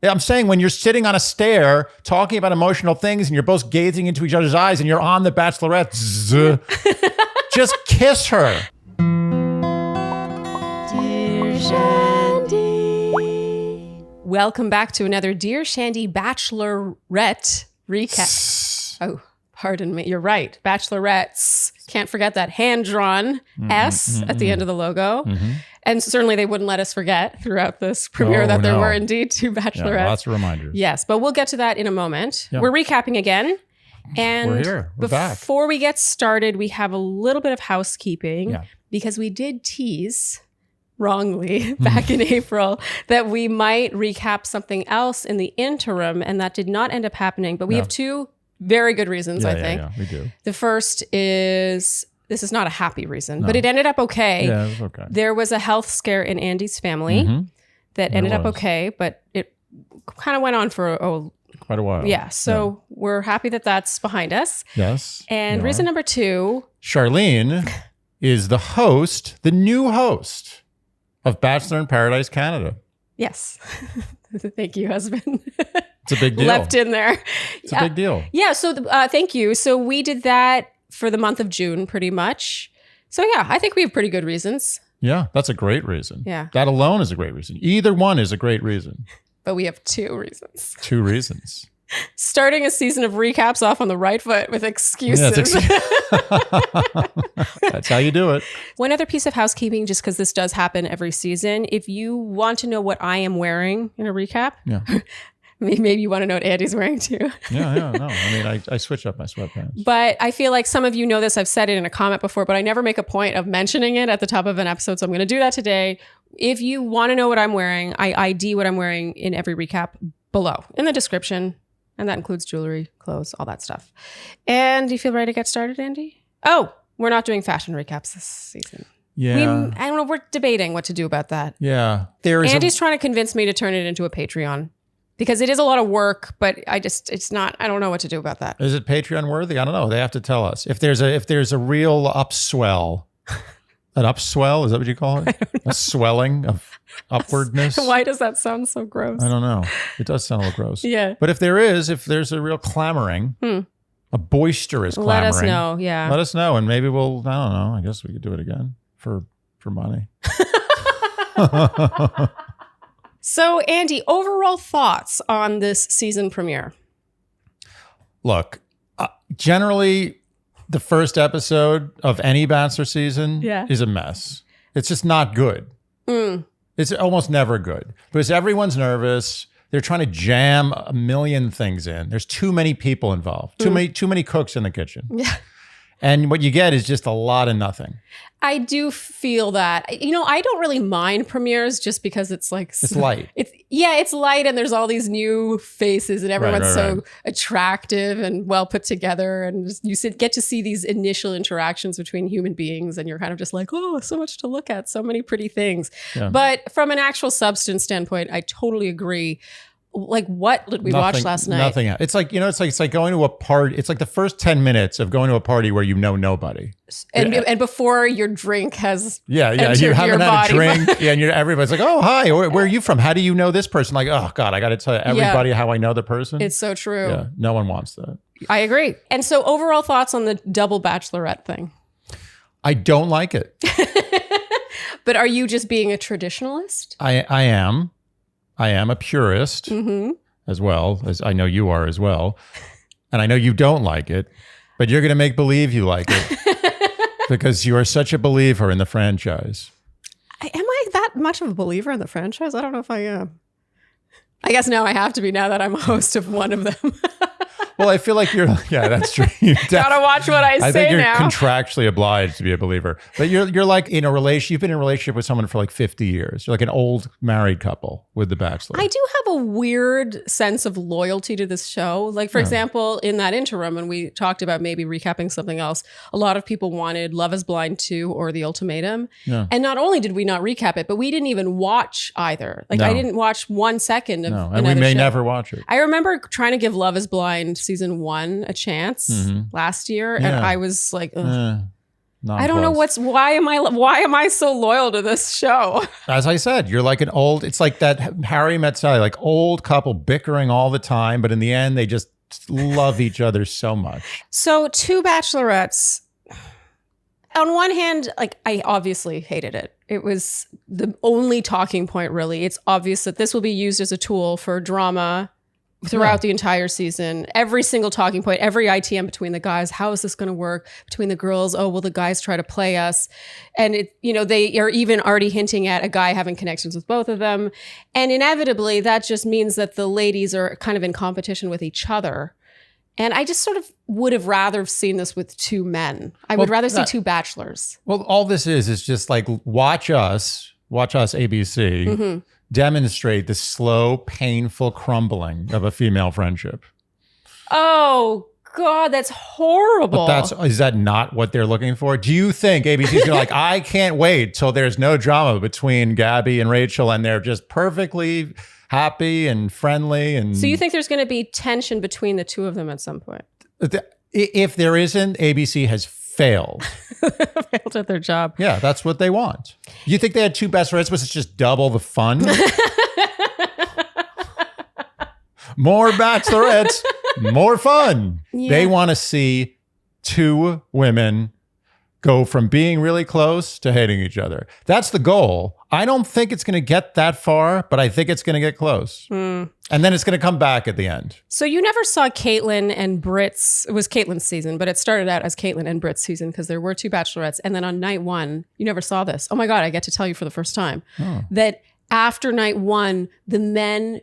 I'm saying when you're sitting on a stair talking about emotional things and you're both gazing into each other's eyes and you're on The Bachelorette, just kiss her. Dear Shandy. Welcome back to another Dear Shandy Bachelorette recap. Oh, pardon me. You're right. Bachelorettes. Can't forget that hand-drawn S at the end of the logo. And certainly they wouldn't let us forget throughout this premiere that there were indeed two Bachelorettes. Yeah, lots of reminders. Yes, but we'll get to that in a moment. Yeah. We're recapping again. And we're here. We're back. Before we get started, we have a little bit of housekeeping because we did tease wrongly back in April that we might recap something else in the interim, and that did not end up happening. But we have two very good reasons, I think. Yeah, we do. The first is... This is not a happy reason, but it ended up okay. Yeah, it was okay. There was a health scare in Andy's family that ended up okay, but it kind of went on for quite a while. Yeah, so we're happy that that's behind us. Yes. And reason number two. Sharleen is the host, the new host of Bachelor in Paradise Canada. Yes. Thank you, husband. It's a big deal. Left in there. It's a big deal. Yeah, so thank you. So we did that for the month of June, pretty much. So yeah, I think we have pretty good reasons. Yeah, that's a great reason. Yeah. That alone is a great reason. Either one is a great reason. But we have two reasons. Two reasons. Starting a season of recaps off on the right foot with excuses. Yeah, that's how you do it. One other piece of housekeeping, just because this does happen every season. If you want to know what I am wearing in a recap, maybe you want to know what Andy's wearing too. No. I mean, I switch up my sweatpants. But I feel like some of you know this. I've said it in a comment before, but I never make a point of mentioning it at the top of an episode. So I'm going to do that today. If you want to know what I'm wearing, I ID what I'm wearing in every recap below in the description. And that includes jewelry, clothes, all that stuff. And do you feel ready to get started, Andy? Oh, we're not doing fashion recaps this season. Yeah. I don't know. We're debating what to do about that. Yeah. Andy's trying to convince me to turn it into a Patreon. Because it is a lot of work, but I don't know what to do about that. Is it Patreon worthy? I don't know. They have to tell us. If there's a real upswell, an upswell, is that what you call it? A swelling of upwardness? Why does that sound so gross? I don't know. It does sound a little gross. Yeah. But if there's a real clamoring, a boisterous clamoring. Let us know, yeah. Let us know, and maybe I don't know. I guess we could do it again for money. So, Andy, overall thoughts on this season premiere? Look, generally, the first episode of any Bachelor season is a mess. It's just not good. It's almost never good because everyone's nervous. They're trying to jam a million things in. There's too many people involved. Too many cooks in the kitchen. Yeah. And what you get is just a lot of nothing. I do feel that. I don't really mind premieres just because it's like... It's light. It's light and there's all these new faces and everyone's so attractive and well put together. And you get to see these initial interactions between human beings and you're kind of just like, oh, so much to look at, so many pretty things. Yeah. But from an actual substance standpoint, I totally agree. Like, what did we watch last night? Nothing. It's like, it's like going to a party. It's like the first 10 minutes of going to a party where you know nobody. And before your drink has you haven't had a drink. And everybody's like, oh, hi, where are you from? How do you know this person? Like, oh, God, I got to tell everybody how I know the person. It's so true. Yeah, no one wants that. I agree. And so overall thoughts on the double Bachelorette thing? I don't like it. But are you just being a traditionalist? I am. I am a purist as well, as I know you are as well. And I know you don't like it, but you're going to make believe you like it because you are such a believer in the franchise. Am I that much of a believer in the franchise? I don't know if I am. I guess now I have to be now that I'm a host of one of them. Well, I feel like that's true. You gotta watch what I say now. I think you're contractually obliged to be a believer. But you're like in a relationship, you've been in a relationship with someone for like 50 years. You're like an old married couple with The Bachelor. I do have a weird sense of loyalty to this show. Like, for example, in that interim, when we talked about maybe recapping something else, a lot of people wanted Love is Blind 2 or The Ultimatum. Yeah. And not only did we not recap it, but we didn't even watch either. Like, I didn't watch 1 second of another and we may show. never watch it. I remember trying to give Love is Blind season 1 a chance last year. And I was like, ugh. I don't know why am I so loyal to this show? As I said, you're like it's like that Harry Met Sally, like old couple bickering all the time, but in the end, they just love each other so much. So 2 bachelorettes. On one hand, like I obviously hated it. It was the only talking point, really. It's obvious that this will be used as a tool for drama throughout the entire season. Every single talking point, every ITM between the guys. How is this going to work? Between the girls, oh, will the guys try to play us? And they are even already hinting at a guy having connections with both of them. And inevitably, that just means that the ladies are kind of in competition with each other. And I just sort of would have rather seen this with 2 men. I would rather see 2 bachelors. Well, all this is just like watch us ABC, demonstrate the slow, painful crumbling of a female friendship. Oh, God, that's horrible. But is that not what they're looking for? Do you think ABC's gonna like, I can't wait till there's no drama between Gabby and Rachel and they're just perfectly happy and friendly? And so you think there's going to be tension between the 2 of them at some point? If there isn't, ABC has failed. Failed at their job. Yeah, that's what they want. You think they had 2 bachelorettes? Was it just double the fun? More bachelorettes, more fun. Yeah. They want to see 2 women go from being really close to hating each other. That's the goal. I don't think it's going to get that far, but I think it's going to get close. And then it's going to come back at the end. So you never saw Caitlyn and Britt's, it was Caitlyn's season, but it started out as Caitlyn and Britt's season because there were 2 bachelorettes. And then on night 1, you never saw this. Oh my God, I get to tell you for the first time that after night 1, the men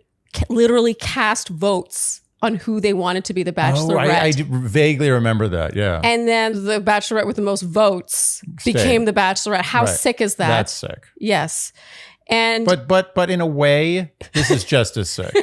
literally cast votes on who they wanted to be the bachelorette. I vaguely remember that, yeah. And then the bachelorette with the most votes became the bachelorette. How sick is that? That's sick. Yes. And but in a way, this is just as sick.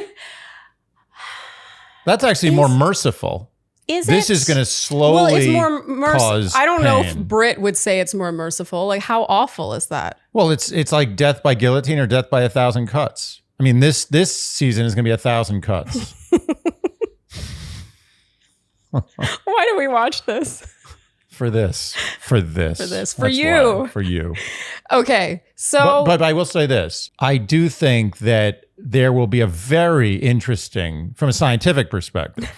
That's actually more merciful. This is going to slowly it's more cause I don't pain. know if Britt would say it's more merciful. Like, how awful is that? Well, it's like death by guillotine or death by 1,000 cuts. I mean, this season is going to be 1,000 cuts. Why do we watch this? For you. Okay. So but I will say this. I do think that there will be a very interesting, from a scientific perspective,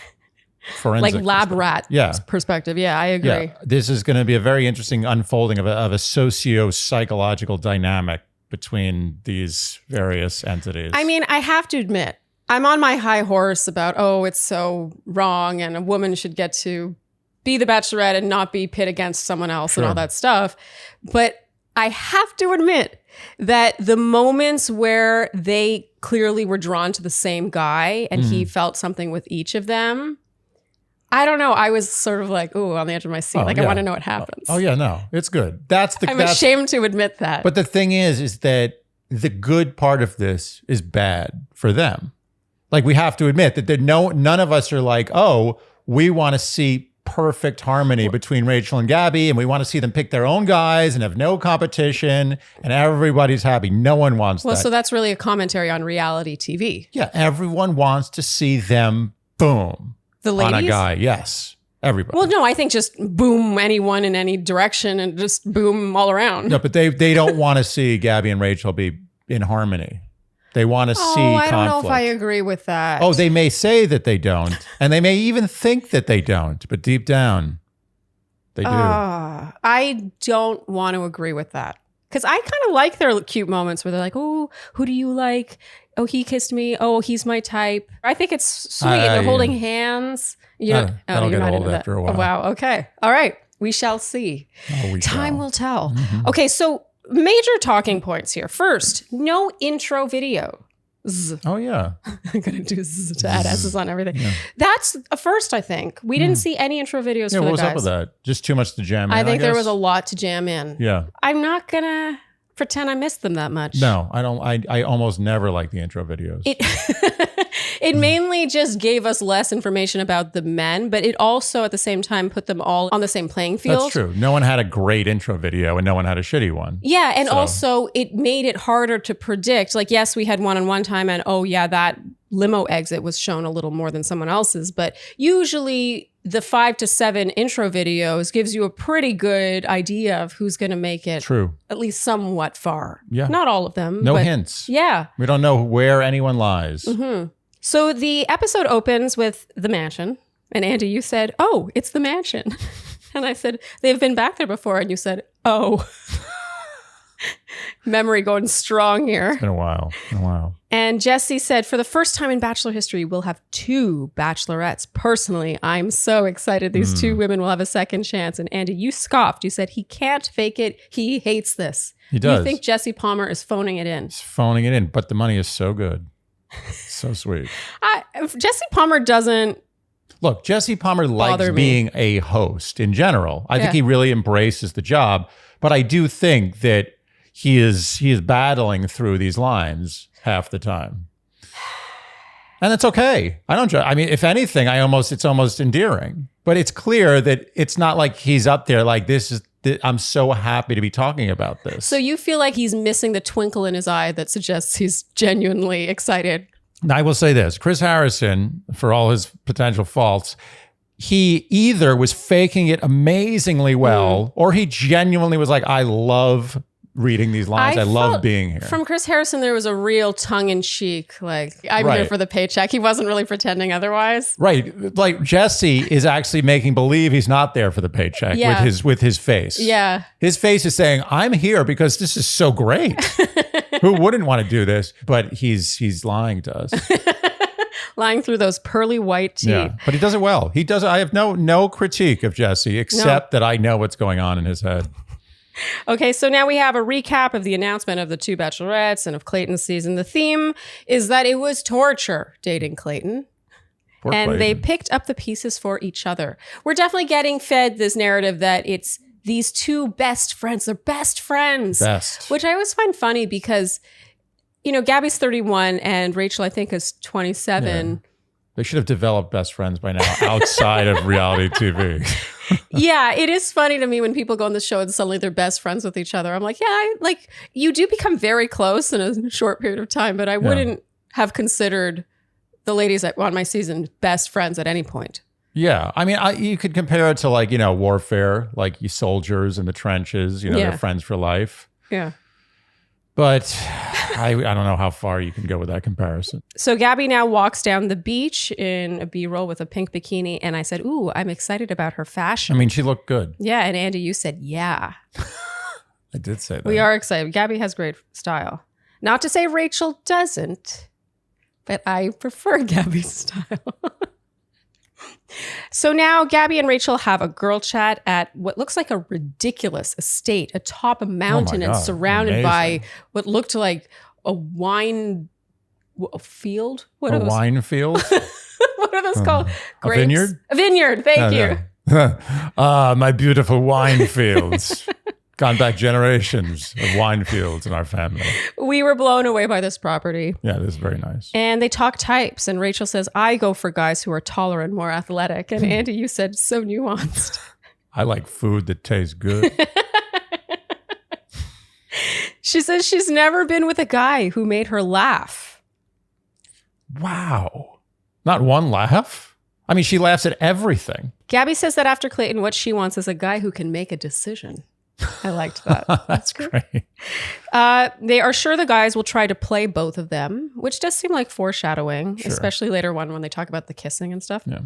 forensic like lab rat perspective. Yeah, I agree. Yeah, this is going to be a very interesting unfolding of a socio-psychological dynamic between these various entities. I mean, I have to admit, I'm on my high horse about, it's so wrong and a woman should get to be the bachelorette and not be pit against someone else and all that stuff. But I have to admit that the moments where they clearly were drawn to the same guy and he felt something with each of them, I don't know. I was sort of like, on the edge of my seat. I want to know what happens. Oh, yeah, no. It's good. I'm ashamed to admit that. But the thing is that the good part of this is bad for them. Like, we have to admit that none of us are like, we want to see perfect harmony between Rachel and Gabby, and we want to see them pick their own guys and have no competition, and everybody's happy. No one wants that. Well, so that's really a commentary on reality TV. Yeah, everyone wants to see them, boom. The ladies? On a guy, yes. Everybody. Well, no, I think just boom anyone in any direction and just boom all around. No, but they don't want to see Gabby and Rachel be in harmony. They want to see conflict. I don't know if I agree with that. Oh, they may say that they don't, and they may even think that they don't, but deep down, they do. I don't want to agree with that. Because I kind of like their cute moments where they're like, who do you like? Oh, he kissed me. Oh, he's my type. I think it's sweet. They're holding hands. That'll get old after a while. Oh, wow. Okay. All right. We shall see. Time will tell. Mm-hmm. Okay. So major talking points here. First, no intro video. Oh, yeah. I'm going to do to add S's on everything. Yeah. That's a first, I think. We didn't see any intro videos for the guys. What was up with that? Just too much to jam in, I think there was a lot to jam in. Yeah. I'm not going to pretend I missed them that much. No, I don't. I almost never like the intro videos. It mainly just gave us less information about the men, but it also at the same time put them all on the same playing field. That's true. No one had a great intro video and no one had a shitty one. Yeah, and also it made it harder to predict. Like, yes, we had one-on-one time and that Limo exit was shown a little more than someone else's, but usually the 5 to 7 intro videos gives you a pretty good idea of who's going to make it. True. At least somewhat far. Yeah. Not all of them. No but hints. Yeah. We don't know where anyone lies. Mm-hmm. So the episode opens with the mansion. And Andy, you said, oh, it's the mansion. And I said, they've been back there before. And you said, oh. Memory going strong here. It's been a while. And Jesse said, for the first time in Bachelor history, we'll have 2 bachelorettes. Personally, I'm so excited these 2 women will have a second chance. And Andy, you scoffed. You said he can't fake it. He hates this. He does. You think Jesse Palmer is phoning it in. He's phoning it in, but the money is so good. So sweet. Jesse Palmer doesn't. Look, Jesse Palmer likes being a host in general. I think he really embraces the job. But I do think that he is battling through these lines half the time. And it's okay. I mean, if anything, it's almost endearing. But it's clear that it's not like he's up there like I'm so happy to be talking about this. So you feel like he's missing the twinkle in his eye that suggests he's genuinely excited. I will say this. Chris Harrison, for all his potential faults, he either was faking it amazingly well or he genuinely was like, I love reading these lines. I love being here. From Chris Harrison, there was a real tongue-in-cheek, like, I'm here for the paycheck. He wasn't really pretending otherwise. Right. Like Jesse is actually making believe he's not there for the paycheck with his face. Yeah. His face is saying, I'm here because this is so great. Who wouldn't want to do this? But he's lying to us. Lying through those pearly white teeth. Yeah, but he does it well. He does. I have no critique of Jesse except that I know what's going on in his head. Okay, so now we have a recap of the announcement of the 2 bachelorettes and of Clayton's season. The theme is that it was torture dating Clayton. Poor and Clayton. They picked up the pieces for each other. We're definitely getting fed this narrative that it's these 2 best friends. They're best friends. Best. Which I always find funny because, you know, Gabby's 31 and Rachel, I think, is 27. Yeah. They should have developed best friends by now outside of reality TV. Yeah, it is funny to me when people go on the show and suddenly they're best friends with each other. I'm like, you do become very close in a short period of time, but I wouldn't have considered the ladies on my season best friends at any point. Yeah. I mean, you could compare it to like, you know, warfare, like you soldiers in the trenches, you know, they're friends for life. Yeah. But I don't know how far you can go with that comparison. So Gabby now walks down the beach in a B-roll with a pink bikini. And I said, ooh, I'm excited about her fashion. I mean, she looked good. Yeah. And Andy, you said, yeah. I did say that. We are excited. Gabby has great style. Not to say Rachel doesn't, but I prefer Gabby's style. So now Gabby and Rachel have a girl chat at what looks like a ridiculous estate atop a mountain and surrounded by what looked like a wine field. What are those? Wine field? What are those called? Grapes? A vineyard? A vineyard. Thank you. My beautiful wine fields. Gone back generations of wine fields in our family. We were blown away by this property. Yeah, this is very nice. And they talk types. And Rachel says, I go for guys who are taller and more athletic. And Andy, you said, so nuanced. I like food that tastes good. She says she's never been with a guy who made her laugh. Wow. Not one laugh? I mean, she laughs at everything. Gabby says that after Clayton, what she wants is a guy who can make a decision. I liked that. That's great. They are sure the guys will try to play both of them, which does seem like foreshadowing, especially later on when they talk about the kissing and stuff. Yeah.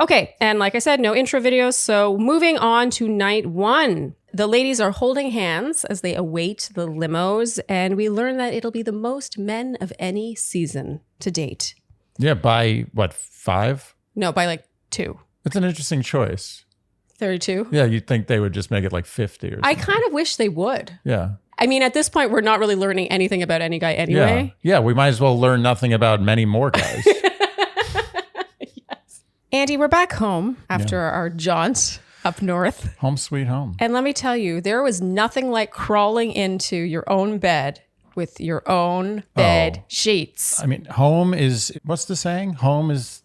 Okay. And like I said, no intro videos. So moving on to night 1. The ladies are holding hands as they await the limos. And we learn that it'll be the most men of any season to date. Yeah. By what, 5? No, by like 2. It's an interesting choice. 32? Yeah, you'd think they would just make it like 50 or something. I kind of wish they would. Yeah. I mean, at this point, we're not really learning anything about any guy anyway. Yeah, we might as well learn nothing about many more guys. Yes. Andy, we're back home after our jaunt up north. Home sweet home. And let me tell you, there was nothing like crawling into your own bed with your own bed sheets. I mean, home is, what's the saying? Home is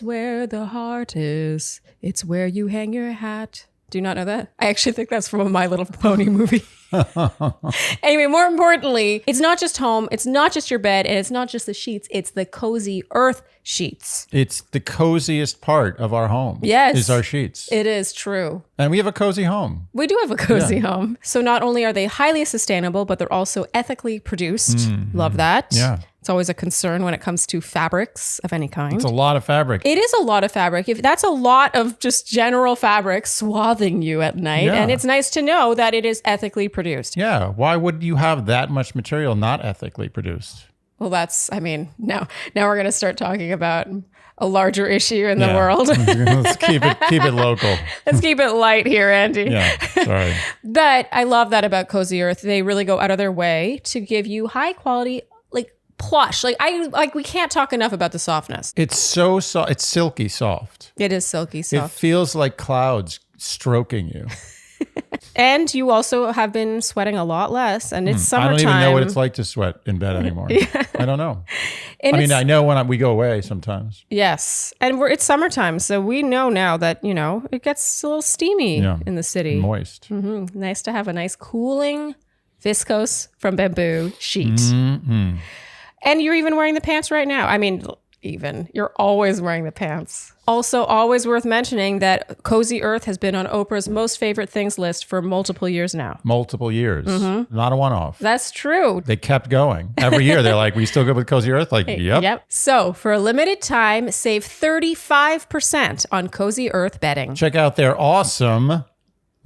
where the heart is. It's where you hang your hat. Do you not know that? I actually think that's from a My Little Pony movie. Anyway, more importantly, it's not just home, it's not just your bed, and it's not just the sheets, it's the Cozy Earth sheets. It's the coziest part of our home. Yes. Is our sheets. It is true. And we have a cozy home. We do have a cozy home. So not only are they highly sustainable, but they're also ethically produced. Love that. Yeah. It's always a concern when it comes to fabrics of any kind. It's a lot of fabric. It is a lot of fabric. If that's a lot of just general fabric swathing you at night. Yeah. And it's nice to know that it is ethically produced. Yeah. Why would you have that much material not ethically produced? Well, now we're going to start talking about a larger issue in the world. Let's keep it local. Let's keep it light here, Andy. Yeah, sorry. But I love that about Cozy Earth. They really go out of their way to give you high quality, like plush. We can't talk enough about the softness. It's so soft. It's silky soft. It is silky It soft. feels like clouds stroking you. And you also have been sweating a lot less, and it's summertime. I don't even know what it's like to sweat in bed anymore. I don't know. And I know when we go away sometimes. Yes. And it's summertime, so we know now that, it gets a little steamy in the city. Moist. Mm-hmm. Nice to have a nice cooling viscose from bamboo sheet. Mm-hmm. And you're even wearing the pants right now. You're always wearing the pants. Also, always worth mentioning that Cozy Earth has been on Oprah's most favorite things list for multiple years now. Multiple years. Mm-hmm. Not a one-off. That's true. They kept going. Every year, they're like, we still good with Cozy Earth? Like, yep. Yep. So, for a limited time, save 35% on Cozy Earth bedding. Check out their awesome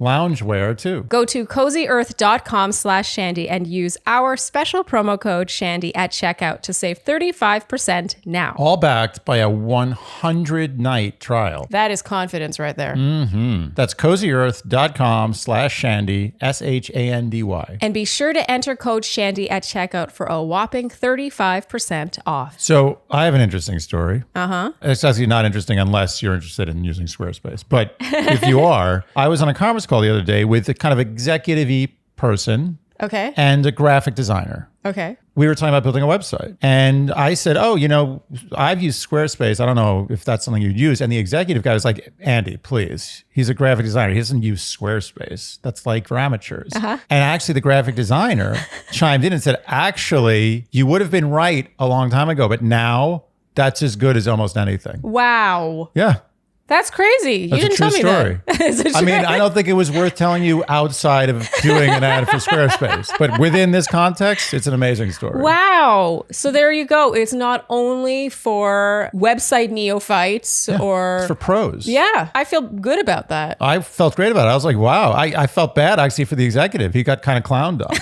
loungewear too. Go to cozyearth.com/Shandy and use our special promo code Shandy at checkout to save 35% now. All backed by a 100-night trial. That is confidence right there. Mm-hmm. That's cozyearth.com/Shandy, SHANDY. And be sure to enter code Shandy at checkout for a whopping 35% off. So I have an interesting story. Uh-huh. It's actually not interesting unless you're interested in using Squarespace. But if you are, I was on a conference call the other day with a kind of executive-y person. Okay. And a graphic designer. Okay. We were talking about building a website. And I said, I've used Squarespace. I don't know if that's something you'd use. And the executive guy was like, Andy, please. He's a graphic designer. He doesn't use Squarespace. That's like for amateurs. Uh-huh. And actually the graphic designer chimed in and said, actually, you would have been right a long time ago, but now that's as good as almost anything. Wow. Yeah. That's crazy. That's you didn't tell me story. That. I don't think it was worth telling you outside of doing an ad for Squarespace. But within this context, it's an amazing story. Wow. So there you go. It's not only for website neophytes or... It's for pros. Yeah. I feel good about that. I felt great about it. I was like, wow. I felt bad actually for the executive. He got kind of clowned on.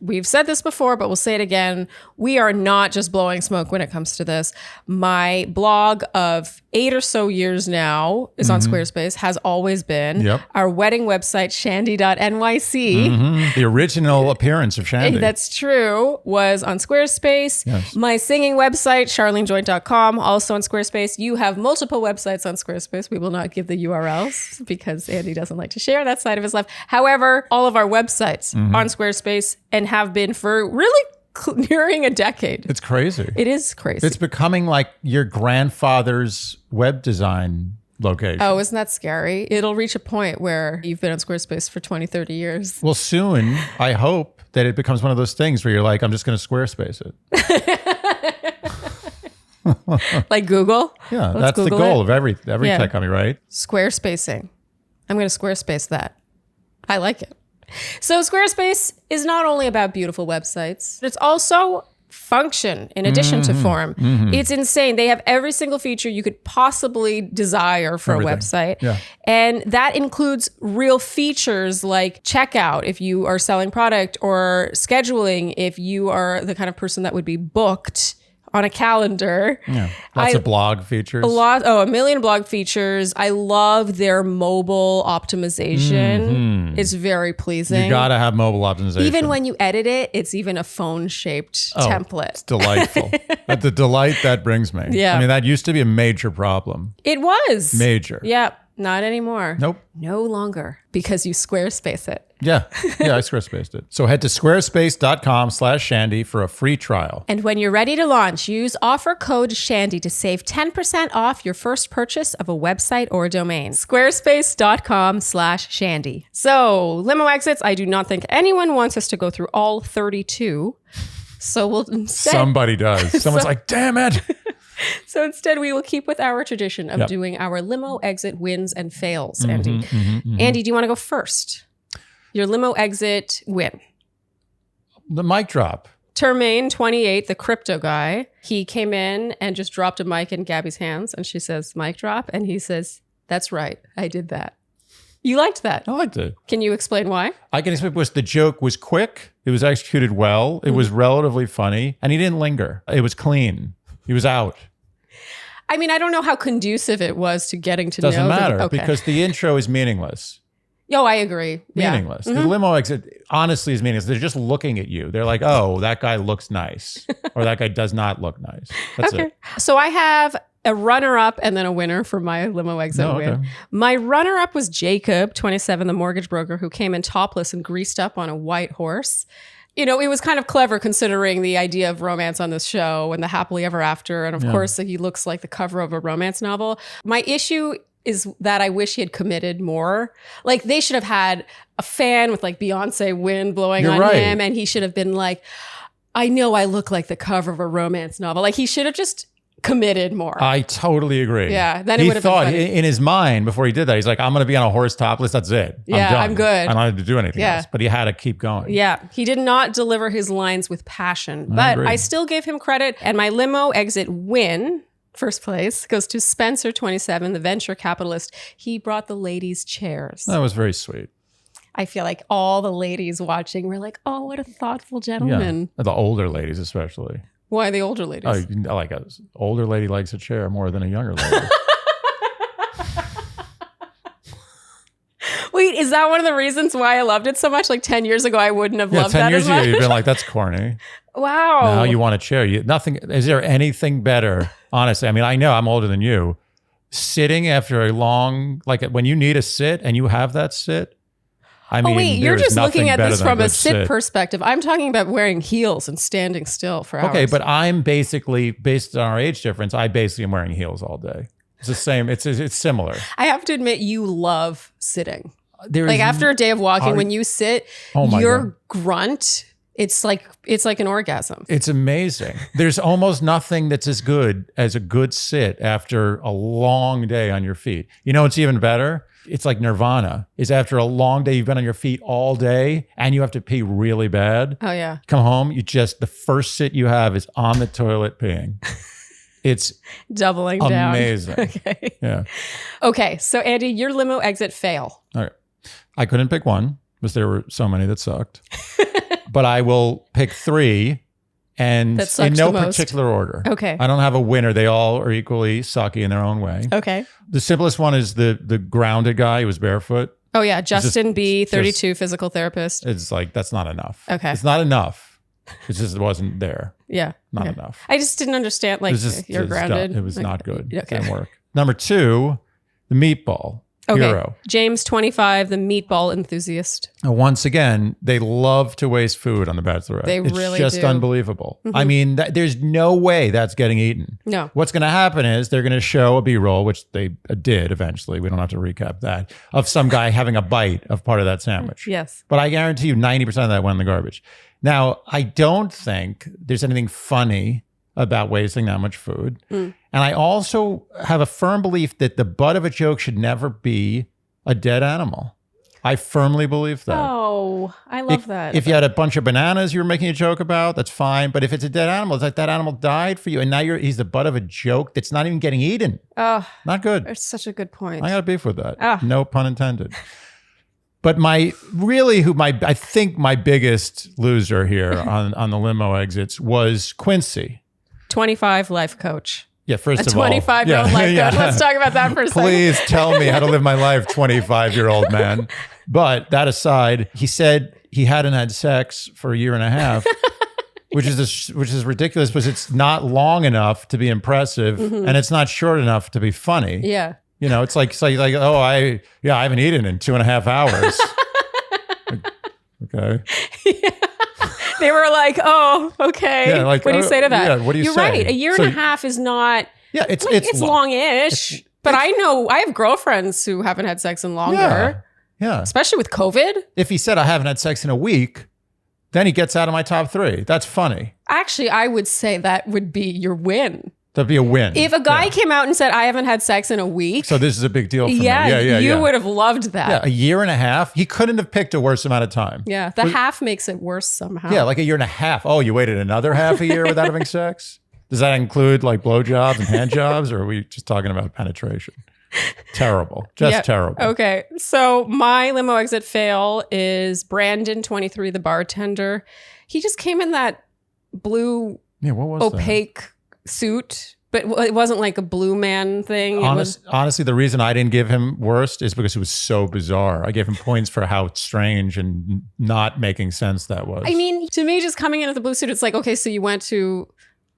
We've said this before, but we'll say it again. We are not just blowing smoke when it comes to this. My blog of 8 or so years now is on Squarespace, has always been. Yep. Our wedding website, shandy.nyc. The original appearance of Shandy. That's true, was on Squarespace. Yes. My singing website, charlenejoint.com, also on Squarespace. You have multiple websites on Squarespace. We will not give the URLs because Andy doesn't like to share that side of his life. However, all of our websites on Squarespace and have been for really nearing a decade. It's crazy. It is crazy. It's becoming like your grandfather's web design location. Oh, isn't that scary? It'll reach a point where you've been on Squarespace for 20, 30 years. Well, soon, I hope that it becomes one of those things where you're like, I'm just going to Squarespace it. Like Google? Yeah, Let's that's Google the goal it. of every tech company, right? Squarespacing. I'm going to Squarespace that. I like it. So Squarespace is not only about beautiful websites, it's also function in addition to form. It's insane. They have every single feature you could possibly desire for Everything. a website. Yeah. And that includes real features like checkout if you are selling product, or scheduling if you are the kind of person that would be booked on a calendar. Yeah. Lots of blog features. A million blog features. I love their mobile optimization. It's very pleasing. You got to have mobile optimization. Even when you edit it, it's even a phone-shaped template. It's delightful. The delight that brings me. Yeah. I mean, that used to be a major problem. It was. Major. Yeah. Not anymore. Nope. No longer, because you Squarespace it. Yeah, I Squarespaced it. So head to squarespace.com/Shandy for a free trial. And when you're ready to launch, use offer code Shandy to save 10% off your first purchase of a website or domain. Squarespace.com/Shandy. So, limo exits, I do not think anyone wants us to go through all 32. So we'll instead... Somebody does. Someone's like, damn it. So instead, we will keep with our tradition of doing our limo exit wins and fails, Andy. Andy, do you want to go first? Your limo exit win. The mic drop. Termaine, 28, the crypto guy, he came in and just dropped a mic in Gabby's hands, and she says, mic drop, and he says, that's right, I did that. You liked that? I liked it. Can you explain why? I can explain because the joke was quick, it was executed well, it was relatively funny, and he didn't linger. It was clean. He was out. I mean, I don't know how conducive it was to getting to know. Doesn't matter because the intro is meaningless. Oh, I agree. Meaningless. The limo exit honestly is meaningless. They're just looking at you. They're like, oh, that guy looks nice. Or that guy does not look nice. That's it. So I have a runner-up and then a winner for my limo exit win. My runner-up was Jacob, 27, the mortgage broker, who came in topless and greased up on a white horse. You know, it was kind of clever considering the idea of romance on this show and the happily ever after. And of course, he looks like the cover of a romance novel. My issue is that I wish he had committed more. Like, they should have had a fan with like Beyonce wind blowing on him. And he should have been like, I know I look like the cover of a romance novel. Like, he should have just committed more. I totally agree. Yeah. Then it would have been funny. In his mind before he did that, he's like, I'm going to be on a horse topless. That's it. Yeah, I'm good. I don't have to do anything else. But he had to keep going. Yeah. He did not deliver his lines with passion. But I still give him credit. And my limo exit win, first place, goes to Spencer, 27, the venture capitalist. He brought the ladies chairs. That was very sweet. I feel like all the ladies watching were like, oh, what a thoughtful gentleman. Yeah. The older ladies especially. Why the older ladies? Oh, like an older lady likes a chair more than a younger lady. Wait, is that one of the reasons why I loved it so much? Like 10 years ago, I wouldn't have loved that as much. 10 years ago, you'd been like, that's corny. Wow. Now you want a chair. Nothing. Is there anything better? Honestly, I mean, I know I'm older than you. Sitting after a long, like when you need a sit and you have that sit. I mean, wait, you're just looking at this from a sit perspective. I'm talking about wearing heels and standing still for hours. Okay, but I'm basically, based on our age difference, I basically am wearing heels all day. It's the same. It's similar. I have to admit, you love sitting. Like after a day of walking, when you sit, your grunt, it's like an orgasm. It's amazing. There's almost nothing that's as good as a good sit after a long day on your feet. You know what's even better? It's like nirvana. Is after a long day, you've been on your feet all day and you have to pee really bad. Oh yeah. Come home, the first sit you have is on the toilet peeing. It's doubling down. Amazing. Okay. Yeah. Okay. So Andy, your limo exit fail. All right. I couldn't pick one because there were so many that sucked. But I will pick three and in no particular order. Okay. I don't have a winner. They all are equally sucky in their own way. Okay. The simplest one is the grounded guy who was barefoot. Oh yeah. Justin B, 32, physical therapist. It's like, that's not enough. Okay. It's not enough. It wasn't there. Yeah. Not enough. I just didn't understand, like, you're grounded. It was not good. Okay. It didn't work. Number two, the meatball. Okay. Hero. James, 25, the meatball enthusiast. Once again, they love to waste food on The Bachelorette. They really do. It's just unbelievable. I mean, there's no way that's getting eaten. No. What's going to happen is they're going to show a B-roll, which they did eventually. We don't have to recap that, of some guy having a bite of part of that sandwich. Yes. But I guarantee you 90% of that went in the garbage. Now, I don't think there's anything funny about wasting that much food. And I also have a firm belief that the butt of a joke should never be a dead animal. I firmly believe that. Oh, I love that. If you had a bunch of bananas you were making a joke about, that's fine. But if it's a dead animal, it's like that animal died for you. And now he's the butt of a joke that's not even getting eaten. Oh, not good. It's such a good point. I got a beef with that. No pun intended. But I think my biggest loser here on the limo exits was Quincy. 25 life coach. Yeah, first of all. 25-year-old life coach. Let's talk about that for a second. Please tell me how to live my life, 25-year-old man. But that aside, he said he hadn't had sex for a year and a half, which is ridiculous because it's not long enough to be impressive and it's not short enough to be funny. Yeah. It's like oh, I haven't eaten in 2.5 hours. Okay. Yeah. They were like, oh, okay. Yeah, like, what do you say to that? Yeah, what do you say? You're right. A year and a half is not. Yeah, it's long-ish. But I know I have girlfriends who haven't had sex in longer. Yeah. Especially with COVID. If he said I haven't had sex in a week, then he gets out of my top 3. That's funny. Actually, I would say that would be your win. That'd be a win. If a guy came out and said, I haven't had sex in a week. So this is a big deal for me. Yeah, you would have loved that. Yeah, a year and a half. He couldn't have picked a worse amount of time. Yeah, the half makes it worse somehow. Yeah, like a year and a half. Oh, you waited another half a year without having sex? Does that include like blowjobs and hand jobs, or are we just talking about penetration? Terrible. Just terrible. Okay, so my limo exit fail is Brandon, 23, the bartender. He just came in that blue opaque suit, but it wasn't like a blue man thing. Honestly, the reason I didn't give him worst is because it was so bizarre. I gave him points for how strange and not making sense that was. I mean, to me, just coming in with a blue suit, it's like, okay, so you went to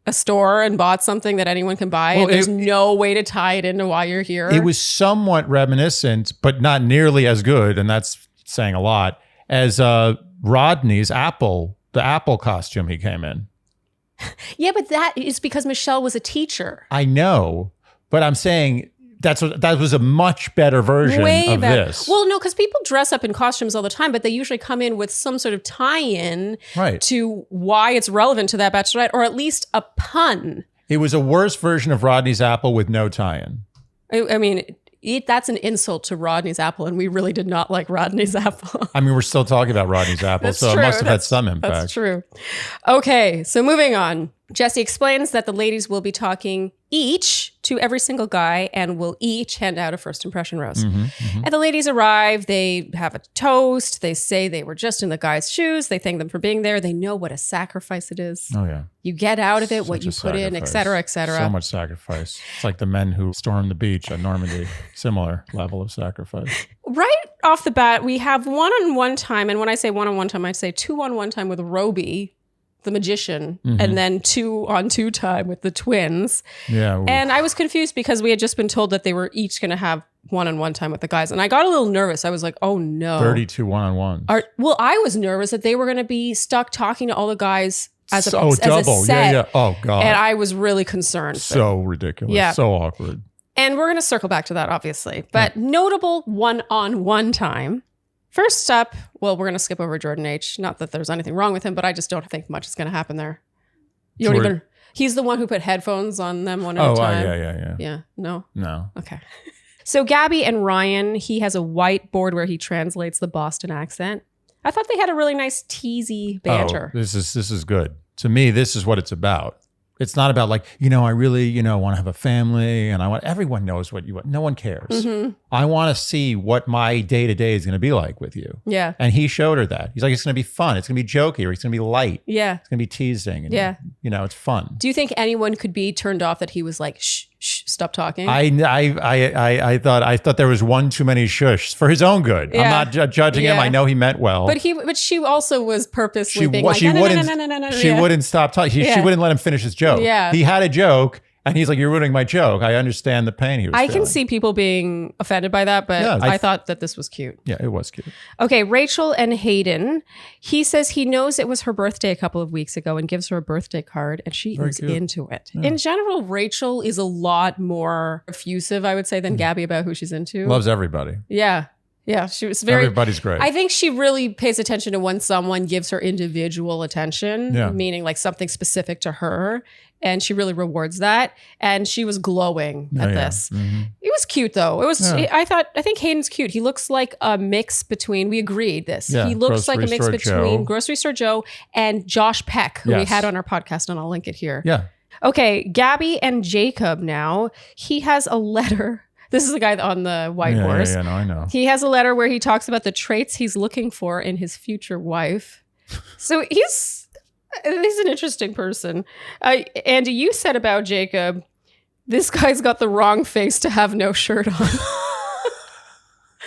a store and bought something that anyone can buy, and there's no way to tie it into why you're here. It was somewhat reminiscent, but not nearly as good, and that's saying a lot, as Rodney's the Apple costume he came in. Yeah, but that is because Michelle was a teacher. I know, but I'm saying that was a much better version of this. Well, no, because people dress up in costumes all the time, but they usually come in with some sort of tie-in to why it's relevant to that Bachelorette, or at least a pun. It was a worse version of Rodney's Apple with no tie-in. I mean, that's an insult to Rodney's Apple, and we really did not like Rodney's Apple. I mean, we're still talking about Rodney's Apple, so it must have had some impact. That's true. Okay, so moving on. Jesse explains that the ladies will be talking each to every single guy and will each hand out a first impression rose. And the ladies arrive, they have a toast, they say they were just in the guy's shoes, they thank them for being there, they know what a sacrifice it is. Oh yeah. You get out of it what you put in, et cetera, et cetera. So much sacrifice. It's like the men who stormed the beach at Normandy. Similar level of sacrifice. Right off the bat, we have one-on-one time, and when I say one-on-one time, I say 2-on-1 time with Roby, the magician, and then 2-on-2 time with the twins. Yeah. And I was confused because we had just been told that they were each going to have 1-on-1 time with the guys. And I got a little nervous. I was like, oh no. 32 1-on-1s. Well, I was nervous that they were going to be stuck talking to all the guys as a double. set. Yeah. Oh God. And I was really concerned. So ridiculous. Yeah. So awkward. And we're going to circle back to that, obviously. But notable 1-on-1 time. First up, well, we're going to skip over Jordan H. Not that there's anything wrong with him, but I just don't think much is going to happen there. He's the one who put headphones on them one at a time. Yeah. Yeah, no? No. Okay. So Gabby and Ryan, he has a whiteboard where he translates the Boston accent. I thought they had a really nice teasy banter. Oh, this is good. To me, this is what it's about. It's not about like, I really, want to have a family and everyone knows what you want. No one cares. I want to see what my day-to-day is going to be like with you. Yeah. And he showed her that. He's like, it's going to be fun. It's going to be jokey, or it's going to be light. Yeah. It's going to be teasing. And, it's fun. Do you think anyone could be turned off that he was like, shh, stop talking? I thought there was one too many shushs for his own good. Yeah. I'm not judging him. I know he meant well. But she also was purposely being like, no. She wouldn't stop talking. She wouldn't let him finish his joke. Yeah. He had a joke. And he's like, you're ruining my joke. I understand the pain he was feeling. I can see people being offended by that, but I thought that this was cute. Yeah, it was cute. Okay, Rachel and Hayden. He says he knows it was her birthday a couple of weeks ago and gives her a birthday card, and she is into it. Yeah. In general, Rachel is a lot more effusive, I would say, than Gabby about who she's into. Loves everybody. Yeah. Yeah, she was very... Everybody's great. I think she really pays attention to when someone gives her individual attention, meaning like something specific to her. And she really rewards that. And she was glowing at this. It was cute though. It was. I think Hayden's cute. He looks like a mix between, we agreed this. He looks like a mix between Grocery Store Joe and Josh Peck, who we had on our podcast, and I'll link it here. Yeah. Okay, Gabby and Jacob now. He has a letter. This is the guy on the whiteboard. Yeah, no, I know. He has a letter where he talks about the traits he's looking for in his future wife. So he's an interesting person. Andy, you said about Jacob, this guy's got the wrong face to have no shirt on.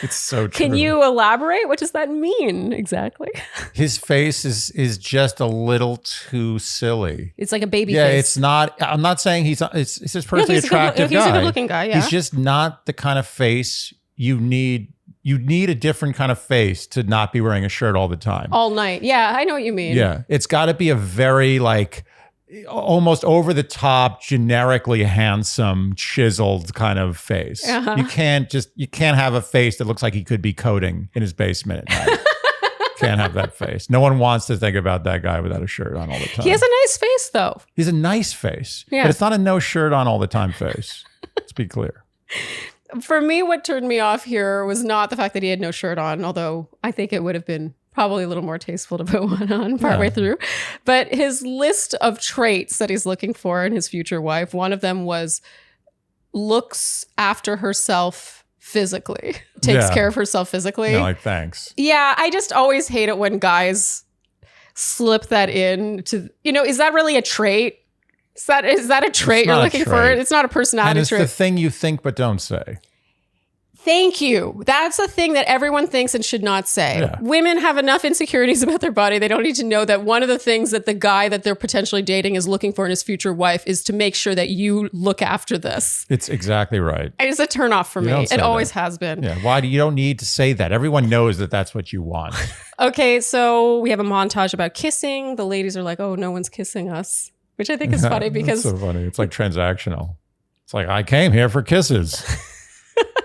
It's so true. Can you elaborate? What does that mean exactly? His face is just a little too silly. It's like a baby yeah, face. it's not. I'm not saying he's just personally attractive guy. He's a good-looking guy, yeah. He's just not the kind of face you need. You need a different kind of face to not be wearing a shirt all the time. All night. Yeah, I know what you mean. Yeah, it's got to be a very like almost over the top, generically handsome, chiseled kind of face. Uh-huh. You can't have a face that looks like he could be coding in his basement at night. Can't have that face. No one wants to think about that guy without a shirt on all the time. He has a nice face though. He's a nice face, yeah. but it's not a no shirt on all the time face. Let's be clear. For me, what turned me off here was not the fact that he had no shirt on, although I think it would have been probably a little more tasteful to put one on partway through. But his list of traits that he's looking for in his future wife, one of them was looks after herself physically, takes care of herself physically. No, like, thanks. Yeah, I just always hate it when guys slip that in to, is that really a trait? Is that a trait you're looking for? It's not a personality trait. And it's the thing you think but don't say. Thank you. That's a thing that everyone thinks and should not say. Yeah. Women have enough insecurities about their body. They don't need to know that one of the things that the guy that they're potentially dating is looking for in his future wife is to make sure that you look after this. It's exactly right. It's a turnoff for me. It always has been. Yeah. Why do you don't need to say that? Everyone knows that that's what you want. Okay. So we have a montage about kissing. The ladies are like, oh, no one's kissing us, which I think is funny because it's so funny. It's like transactional. It's like, I came here for kisses.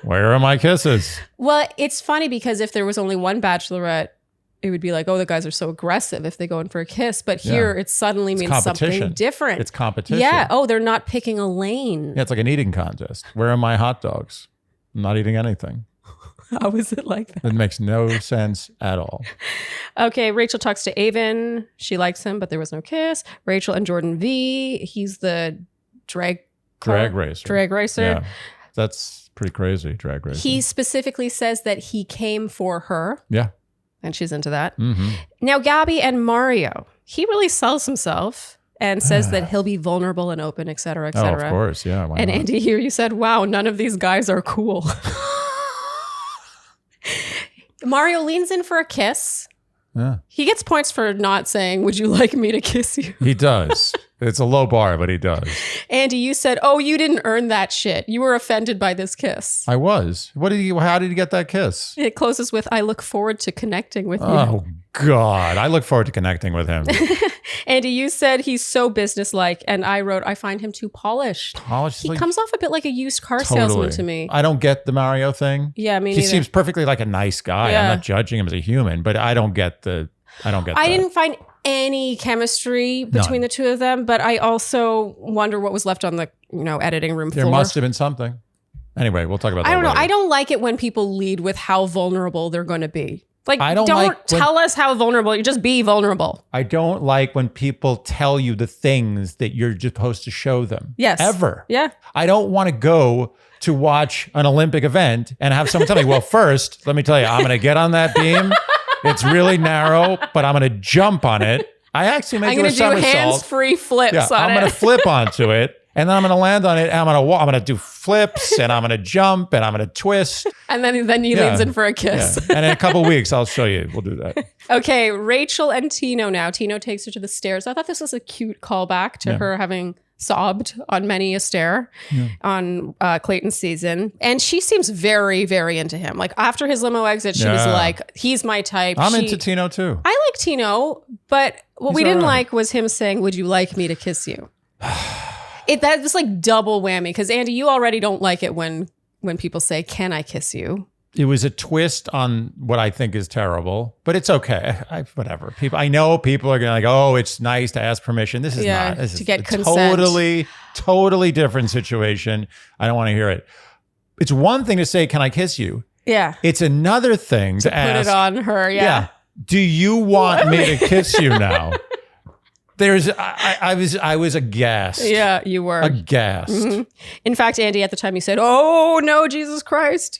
Where are my kisses? Well, it's funny because if there was only one Bachelorette, it would be like, oh, the guys are so aggressive if they go in for a kiss. But here it suddenly means something different. It's competition. Yeah. Oh, they're not picking a lane. Yeah, it's like an eating contest. Where are my hot dogs? I'm not eating anything. How is it like that? It makes no sense at all. Okay, Rachel talks to Avon. She likes him, but there was no kiss. Rachel and Jordan V. He's the drag racer. Yeah, that's pretty crazy, drag racing. He specifically says that he came for her. Yeah. And she's into that. Mm-hmm. Now, Gabby and Mario, he really sells himself and says that he'll be vulnerable and open, et cetera, et cetera. Oh, of course, yeah. And not? Andy, here you said, wow, none of these guys are cool. Mario leans in for a kiss. Yeah. He gets points for not saying, would you like me to kiss you? He does. It's a low bar, but he does. Andy, you said, oh, you didn't earn that shit. You were offended by this kiss. I was. How did he get that kiss? It closes with, I look forward to connecting with you. Oh, God. I look forward to connecting with him. Andy, you said he's so businesslike. And I wrote, I find him too polished. He comes off a bit like a used car salesman to me. I don't get the Mario thing. Yeah, me neither. He seems perfectly like a nice guy. Yeah. I'm not judging him as a human, but I don't get that. I didn't find any chemistry between the two of them, but I also wonder what was left on the editing room floor. There must have been something. Anyway, we'll talk about that. I don't know. Later. I don't like it when people lead with how vulnerable they're going to be. Like, don't tell us how vulnerable. You just be vulnerable. I don't like when people tell you the things that you're supposed to show them. Yes. Ever. Yeah. I don't want to go to watch an Olympic event and have someone tell me, well, first, let me tell you, I'm going to get on that beam. It's really narrow, but I'm going to jump on it. I actually make it a somersault. I'm going to do hands-free flips on it. I'm going to flip onto it, and then I'm going to land on it, and I'm going to walk. I'm going to do flips, and I'm going to jump, and I'm going to twist. And then he leans in for a kiss. Yeah. And in a couple of weeks, I'll show you. We'll do that. Okay, Rachel and Tino now. Tino takes her to the stairs. I thought this was a cute callback to her having sobbed on many a stair on Clayton's season. And she seems very, very into him. Like after his limo exit, she was like, he's my type. I'm into Tino too. I like Tino, but what we didn't like was him saying, would you like me to kiss you? That was like double whammy. Because Andy, you already don't like it when people say, can I kiss you? It was a twist on what I think is terrible, but it's okay. Whatever. I know people are going to oh, it's nice to ask permission. This is not. This is get consent. Totally different situation. I don't want to hear it. It's one thing to say, can I kiss you? Yeah. It's another thing to ask. Put it on her. Yeah. Do you want me to kiss you now? I was aghast. Yeah, you were. Aghast. Mm-hmm. In fact, Andy, at the time, you said, oh, no, Jesus Christ.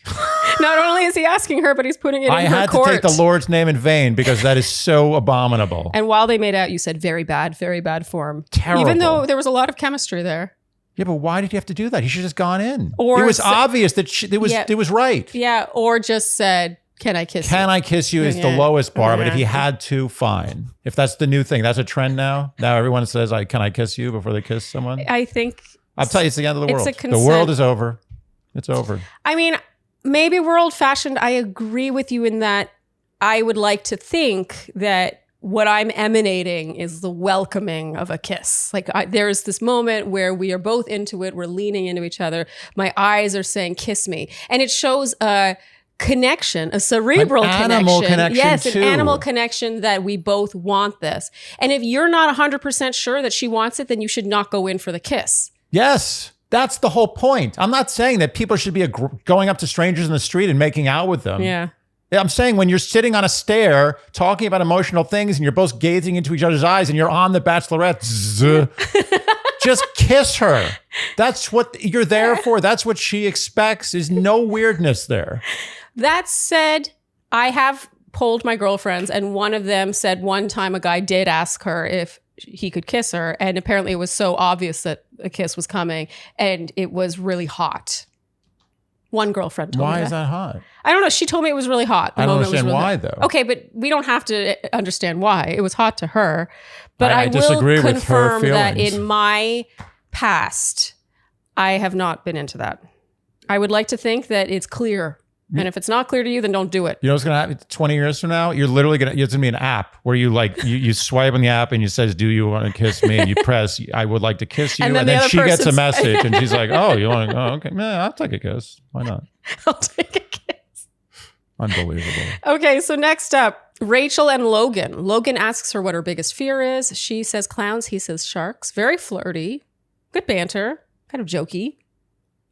Not only is he asking her, but he's putting it in her court. I had to take the Lord's name in vain because that is so abominable. And while they made out, you said very bad form. Terrible. Even though there was a lot of chemistry there. Yeah, but why did he have to do that? He should have just gone in. Or it was obvious that it was right. Yeah, or just said, can I kiss you? Can I kiss you is the lowest bar, but if he had to, fine. If that's the new thing, that's a trend now. Now everyone says, can I kiss you before they kiss someone? I think... I'll tell you, it's the end of the world. The world is over. It's over. I mean, maybe we're old-fashioned. I agree with you in that I would like to think that what I'm emanating is the welcoming of a kiss. Like there's this moment where we are both into it. We're leaning into each other. My eyes are saying, kiss me. And it shows a connection, a cerebral connection. Yes, too. An animal connection that we both want this. And if you're not 100% sure that she wants it, then you should not go in for the kiss. Yes, that's the whole point. I'm not saying that people should be going up to strangers in the street and making out with them. Yeah. I'm saying when you're sitting on a stair talking about emotional things and you're both gazing into each other's eyes and you're on the Bachelorette, just kiss her. That's what you're there for. That's what she expects. There's no weirdness there. That said, I have polled my girlfriends and one of them said one time a guy did ask her if he could kiss her, and apparently it was so obvious that a kiss was coming and it was really hot. One girlfriend told me Why is that hot? I don't know. She told me it was really hot. I don't understand why, though. Okay, but we don't have to understand why. It was hot to her. But I disagree will with confirm her that feelings. in my past, I have not been into that. I would like to think that it's clear. And if it's not clear to you, then don't do it. You know what's going to happen 20 years from now? You're literally going to, it's going to be an app where you you swipe on the app and it says, do you want to kiss me? And you press, I would like to kiss you. And then she gets a message and she's like, oh, you want to, okay, man, I'll take a kiss. Why not? I'll take a kiss. Unbelievable. Okay, so next up, Rachel and Logan. Logan asks her what her biggest fear is. She says clowns. He says sharks. Very flirty. Good banter. Kind of jokey.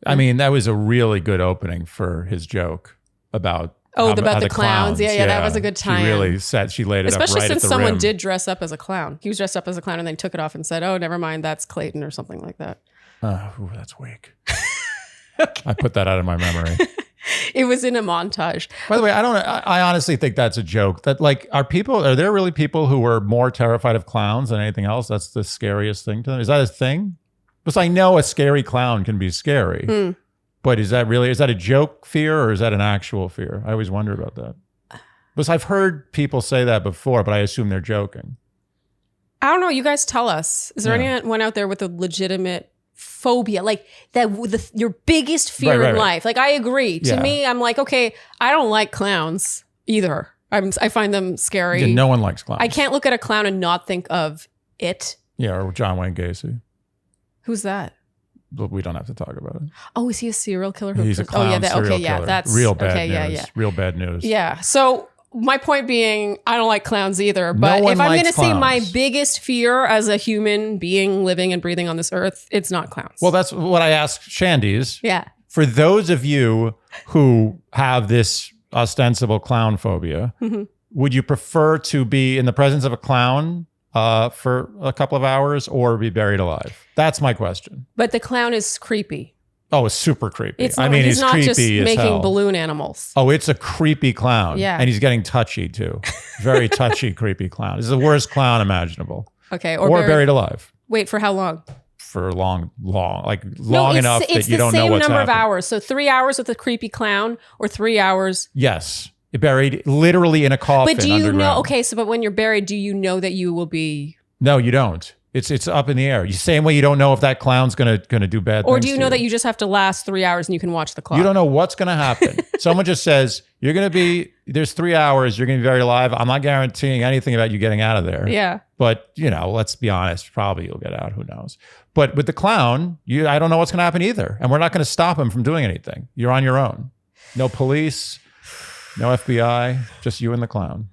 I mean, that was a really good opening for his joke about about the clowns. Yeah, that was a good time. She really she laid it up right at the rim. Especially since someone did dress up as a clown. He was dressed up as a clown and then took it off and said, oh, never mind, that's Clayton or something like that. That's weak. Okay. I put that out of my memory. It was in a montage. By the way, I honestly think that's a joke. That are there really people who were more terrified of clowns than anything else? That's the scariest thing to them. Is that a thing? Because I know a scary clown can be scary, but is that a joke fear or is that an actual fear? I always wonder about that. Because I've heard people say that before, but I assume they're joking. I don't know. You guys tell us. Is there anyone out there with a legitimate phobia, like that? Your biggest fear in life? Like I agree. To me, I'm like, okay, I don't like clowns either. I find them scary. Yeah, no one likes clowns. I can't look at a clown and not think of it. Yeah, or John Wayne Gacy. Who's that? But we don't have to talk about it. Oh, is he a serial killer? He's a clown serial killer. That's real bad news. Yeah. Real bad news. Yeah. So my point being, I don't like clowns either. But if I'm going to say my biggest fear as a human being living and breathing on this earth, it's not clowns. Well, that's what I asked Shandy's. Yeah. For those of you who have this ostensible clown phobia, would you prefer to be in the presence of a clown for a couple of hours or be buried alive? That's my question. But the clown is creepy. Oh, it's super creepy. He's not creepy just making balloon animals. Oh, it's a creepy clown. Yeah. And he's getting touchy too. Very touchy, creepy clown. It's the worst clown imaginable. Okay. Or buried alive. Wait, for how long? For long enough that you don't know what's happening. It's the same number of hours. So 3 hours with a creepy clown or 3 hours? Yes. Buried literally in a coffin. But do you underground. know, okay, so but when you're buried, do you know that you will be? No, you don't. It's up in the air. You same way you don't know if that clown's gonna do bad things. Or do you know that you just have to last 3 hours and you can watch the clock? You don't know what's gonna happen. Someone just says, there's 3 hours, you're gonna be buried alive. I'm not guaranteeing anything about you getting out of there. Yeah. But let's be honest, probably you'll get out, who knows. But with the clown, I don't know what's gonna happen either. And we're not gonna stop him from doing anything. You're on your own. No police, no FBI, just you and the clown.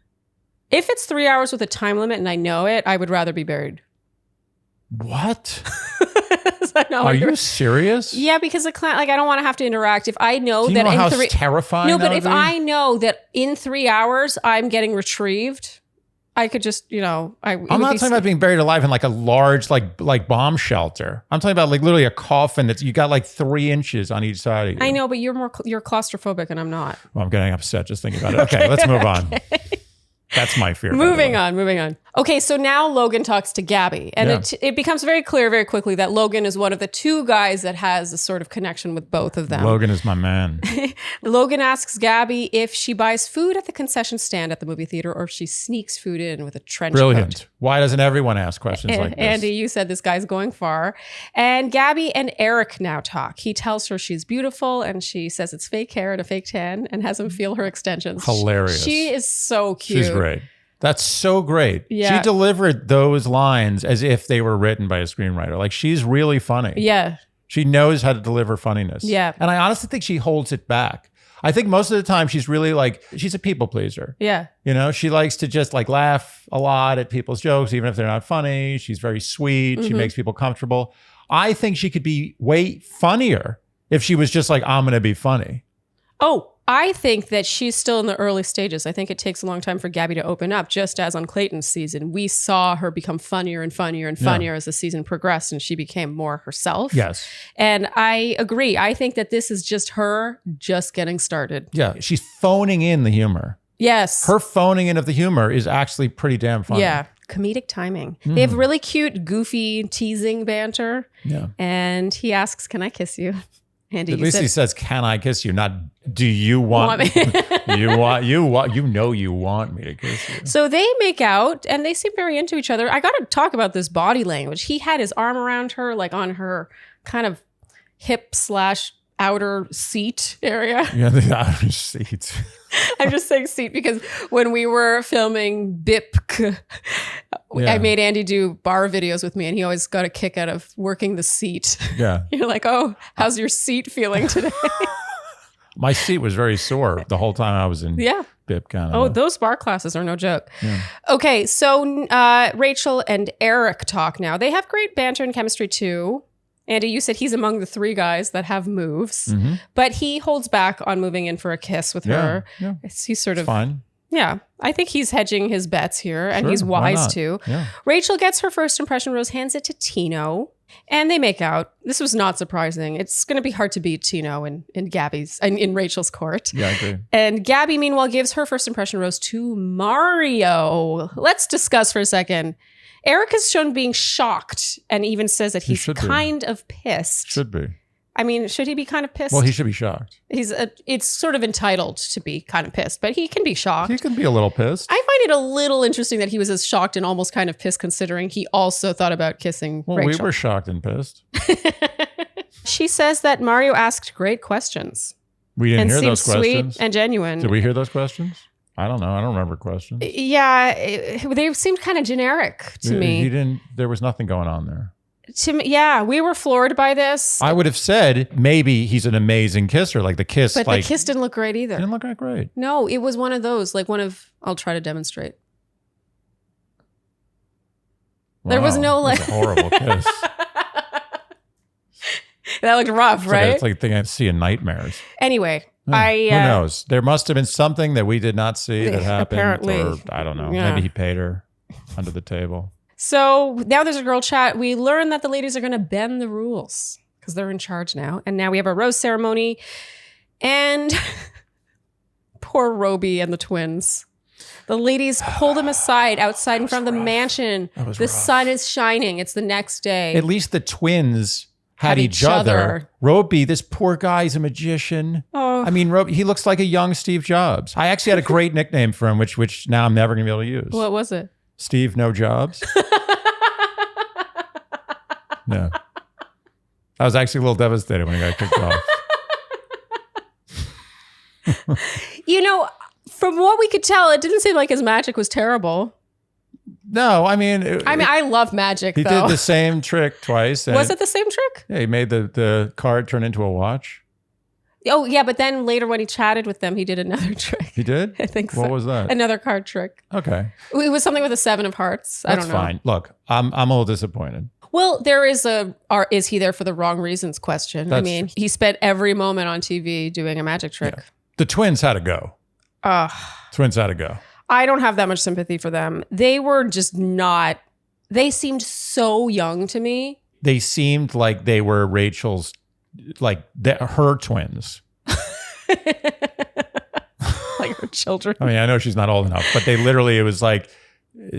If it's 3 hours with a time limit and I know it, I would rather be buried. What? Are you serious? Yeah, because the clown, I don't want to have to interact. If I know Do you that know in how terrifying. No, but if I know that in 3 hours I'm getting retrieved, I could just, I'm not talking about being buried alive in like a large, like bomb shelter. I'm talking about like literally a coffin that you got like 3 inches on each side of you. I know, but you're claustrophobic and I'm not. Well, I'm getting upset just thinking about it. Okay, let's move on. That's my fear. Moving on. Okay, so now Logan talks to Gabby, and it becomes very clear very quickly that Logan is one of the two guys that has a sort of connection with both of them. Logan is my man. Logan asks Gabby if she buys food at the concession stand at the movie theater or if she sneaks food in with a trench Brilliant. coat. Why doesn't everyone ask questions like this? Andy, you said this guy's going far. And Gabby and Eric now talk. He tells her she's beautiful, and she says it's fake hair and a fake tan and has him feel her extensions. Hilarious. She is so cute. She's great. That's so great. Yeah. She delivered those lines as if they were written by a screenwriter. Like, she's really funny. Yeah. She knows how to deliver funniness. Yeah. And I honestly think she holds it back. I think most of the time she's really like, she's a people pleaser. Yeah. You know, she likes to just like laugh a lot at people's jokes, even if they're not funny. She's very sweet. She makes people comfortable. I think she could be way funnier if she was just like, I'm going to be funny. Oh, I think that she's still in the early stages. I think it takes a long time for Gabby to open up, just as on Clayton's season. We saw her become funnier and funnier and funnier as the season progressed, and she became more herself. Yes. And I agree. I think that this is just her just getting started. Yeah. She's phoning in the humor. Yes. Her phoning in of the humor is actually pretty damn funny. Yeah. Comedic timing. They have really cute, goofy, teasing banter. Yeah. And he asks, "Can I kiss you?" Andy, At least he says, "Can I kiss you?" Not, "Do you want me?" you know you want me to kiss you. So they make out and they seem very into each other. I got to talk about this body language. He had his arm around her, like on her kind of hip/outer seat area. Yeah, the outer seat. I'm just saying seat because when we were filming BIP, I made Andy do bar videos with me, and he always got a kick out of working the seat. Yeah. You're like, "Oh, how's your seat feeling today?" My seat was very sore the whole time I was in BIP Canada. Oh, those bar classes are no joke. Yeah. Okay, so Rachel and Eric talk now. They have great banter and chemistry too. Andy, you said he's among the three guys that have moves, but he holds back on moving in for a kiss with her. Yeah. He's sort of fine. Yeah, I think he's hedging his bets here, and he's wise too. Yeah. Rachel gets her first impression rose, hands it to Tino, and they make out. This was not surprising. It's going to be hard to beat Tino in Rachel's court. Yeah, I agree. And Gabby, meanwhile, gives her first impression rose to Mario. Let's discuss for a second. Eric is shown being shocked and even says that he's kind of pissed. Should be. I mean, should he be kind of pissed? Well, he should be shocked. It's sort of entitled to be kind of pissed, but he can be shocked. He can be a little pissed. I find it a little interesting that he was as shocked and almost kind of pissed, considering he also thought about kissing Rachel. We were shocked and pissed. She says that Mario asked great questions. We didn't hear those questions. Sweet and genuine. Did we hear those questions? I don't know. I don't remember questions. Yeah, they seemed kind of generic to me. He didn't. There was nothing going on there. To me, yeah, we were floored by this. I would have said maybe he's an amazing kisser, like the kiss. But the kiss didn't look great either. Didn't look that great. No, it was one of those, like one of. I'll try to demonstrate. Wow, there was no like that's a horrible kiss. That looked rough, right? It's like a thing I see in nightmares. Anyway. Who knows? There must have been something that we did not see that happened. Apparently. Or I don't know. Yeah. Maybe he paid her under the table. So now there's a girl chat. We learn that the ladies are going to bend the rules because they're in charge now. And now we have a rose ceremony. And poor Roby and the twins. The ladies pull them aside outside in front of the mansion. The rough. Sun is shining. It's the next day. At least the twins had each other. Roby, this poor guy's a magician. Oh. I mean, Roby, he looks like a young Steve Jobs. I actually had a great nickname for him, which now I'm never going to be able to use. What was it? Steve No Jobs. Yeah. I was actually a little devastated when he got kicked off. You know, from what we could tell, it didn't seem like his magic was terrible. No, I mean, I love magic, he though. did the same trick twice. Was it the same trick? Yeah, he made the card turn into a watch. Oh, yeah, but then later when he chatted with them, he did another trick. He did? I think so. What was that? Another card trick. Okay. It was something with a 7 of hearts. I don't know. That's fine. Look, I'm a little disappointed. Well, there is is he there for the wrong reasons question. I mean, he spent every moment on TV doing a magic trick. Yeah. The twins had to go. Twins had to go. I don't have that much sympathy for them. They were just not, they seemed so young to me. They seemed like they were Rachel's, like her twins. Like her children. I mean, I know she's not old enough, but it was like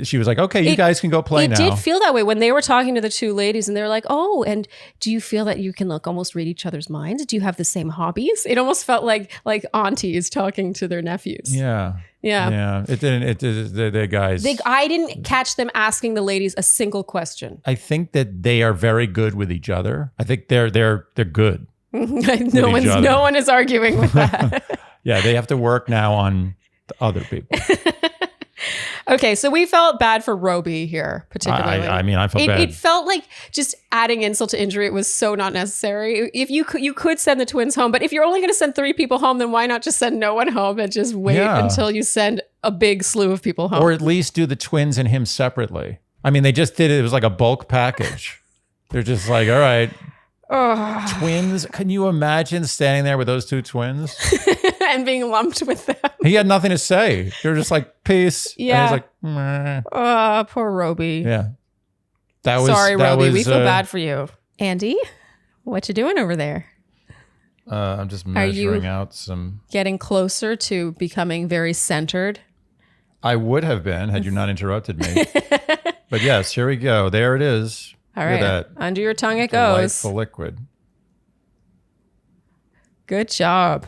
she was like, okay, you guys can go play now. It did feel that way when they were talking to the two ladies and they were like, oh, and do you feel that you can like almost read each other's minds? Do you have the same hobbies? It almost felt like aunties talking to their nephews. Yeah. It didn't. The guys. I didn't catch them asking the ladies a single question. I think that they are very good with each other. I think they're good. No one is arguing with that. Yeah, they have to work now on the other people. Okay, so we felt bad for Roby here, particularly. I felt bad. It felt like just adding insult to injury. It was so not necessary. If you could send the twins home, but if you're only going to send 3 people home, then why not just send no one home and just wait until you send a big slew of people home? Or at least do the twins and him separately. I mean, they just did it. It was like a bulk package. They're just like, all right. Twins. Can you imagine standing there with those 2 twins? And being lumped with them. He had nothing to say. They were just like, peace. Yeah. And he's like, meh. Oh, poor Roby. Yeah. Sorry, Roby. We feel bad for you. Andy, what you doing over there? I'm just measuring out some. Getting closer to becoming very centered? I would have been had you not interrupted me. But yes, here we go. There it is. All right. Under your tongue it goes. Delightful liquid. Good job.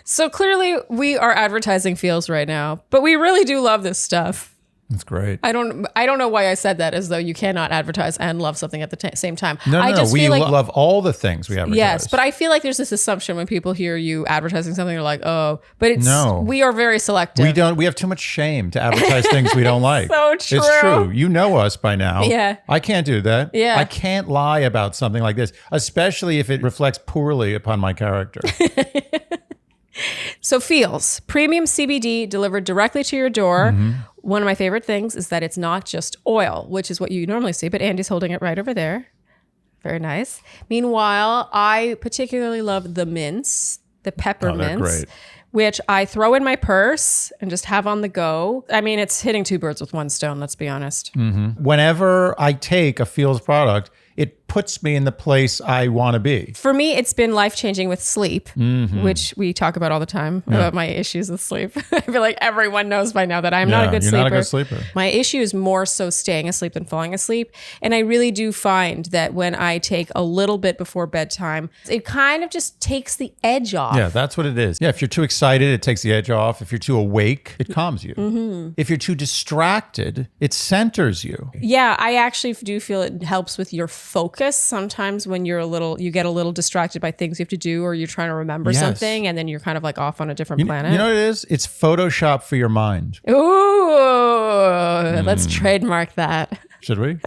So clearly we are advertising Feels right now, but we really do love this stuff. That's great. I don't know why I said that as though you cannot advertise and love something at the same time. No. We love all the things we advertise. Yes, but I feel like there's this assumption when people hear you advertising something, they're like, oh, but we are very selective. We have too much shame to advertise things we don't like. So true. It's true. You know us by now. Yeah. I can't do that. Yeah. I can't lie about something like this, especially if it reflects poorly upon my character. So Feels, premium CBD delivered directly to your door. One of my favorite things is that it's not just oil, which is what you normally see, but Andy's holding it right over there. Very nice. Meanwhile, I particularly love the mints, the peppermints, which I throw in my purse and just have on the go. I mean, it's hitting 2 birds with 1 stone, let's be honest. Whenever I take a Feels product, it puts me in the place I want to be. For me, it's been life-changing with sleep, which we talk about all the time about my issues with sleep. I feel like everyone knows by now that I'm not a good sleeper. You're not a good sleeper. My issue is more so staying asleep than falling asleep. And I really do find that when I take a little bit before bedtime, it kind of just takes the edge off. Yeah, that's what it is. Yeah, if you're too excited, it takes the edge off. If you're too awake, it calms you. If you're too distracted, it centers you. Yeah, I actually do feel it helps with your focus. Sometimes when you get a little distracted by things you have to do, or you're trying to remember something, and then you're kind of like off on a different planet. You know what it is? It's Photoshop for your mind. Ooh, let's trademark that. Should we?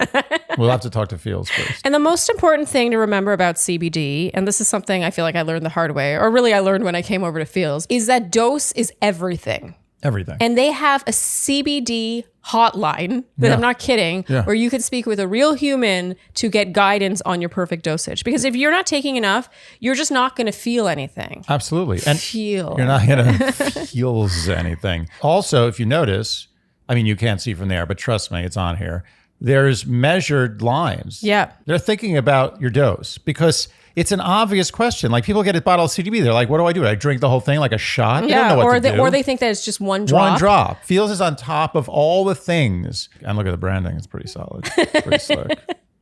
We'll have to talk to Feels first. And the most important thing to remember about CBD, and this is something I feel like I learned the hard way, or really I learned when I came over to Feels, is that dose is everything. Everything. And they have a CBD hotline that I'm not kidding, where you can speak with a real human to get guidance on your perfect dosage. Because if you're not taking enough, you're just not going to feel anything. Absolutely. And you're not going to feel anything. Also, if you notice, I mean, you can't see from there, but trust me, it's on here. There's measured lines. Yeah. They're thinking about your dose because it's an obvious question. Like people get a bottle of CBD. They're like, what do? I drink the whole thing like a shot? They don't know what to do. Or they think that it's just one drop. One drop. Feels is on top of all the things. And look at the branding. It's pretty solid. It's pretty slick.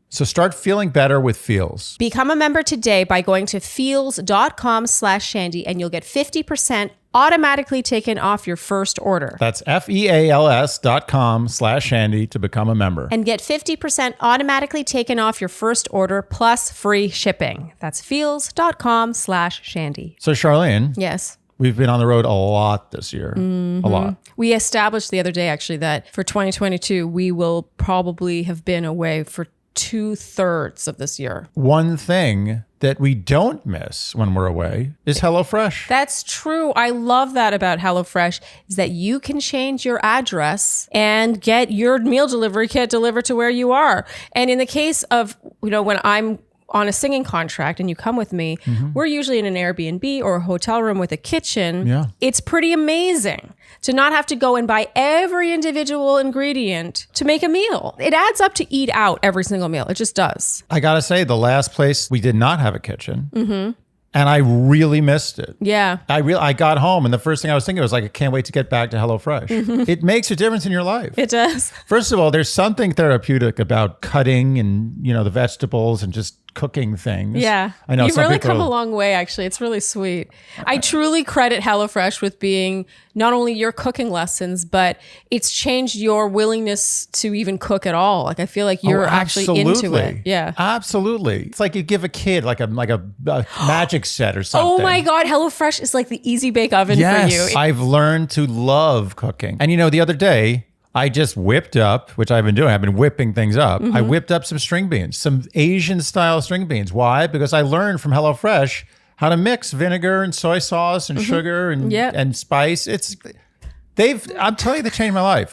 So start feeling better with Feels. Become a member today by going to feels.com/Shandy and you'll get 50% automatically taken off your first order. That's FEALS.com/Shandy to become a member. And get 50% automatically taken off your first order plus free shipping. That's feels.com/Shandy. So Sharleen. Yes. We've been on the road a lot this year. A lot. We established the other day actually that for 2022, we will probably have been away for 2/3 of this year. One thing that we don't miss when we're away is HelloFresh. That's true. I love that about HelloFresh is that you can change your address and get your meal delivery kit delivered to where you are. And in the case of, when I'm on a singing contract and you come with me, we're usually in an Airbnb or a hotel room with a kitchen. Yeah. It's pretty amazing to not have to go and buy every individual ingredient to make a meal. It adds up to eat out every single meal. It just does. I got to say, the last place we did not have a kitchen, And I really missed it. Yeah. I got home and the first thing I was thinking was like, I can't wait to get back to HelloFresh. It makes a difference in your life. It does. First of all, there's something therapeutic about cutting and, the vegetables and just cooking things. Yeah. I know You've really come a long way, actually. It's really sweet. I truly credit HelloFresh with being not only your cooking lessons, but it's changed your willingness to even cook at all. Like, I feel like you're actually into it. Yeah. Absolutely. It's like you give a kid like a magic set or something. Oh my God. HelloFresh is like the easy bake oven for you. I've learned to love cooking. And the other day, I just whipped up, which I've been doing. I've been whipping things up. I whipped up some string beans, some Asian style string beans. Why? Because I learned from HelloFresh how to mix vinegar and soy sauce and sugar and spice. I'm telling you, they changed my life.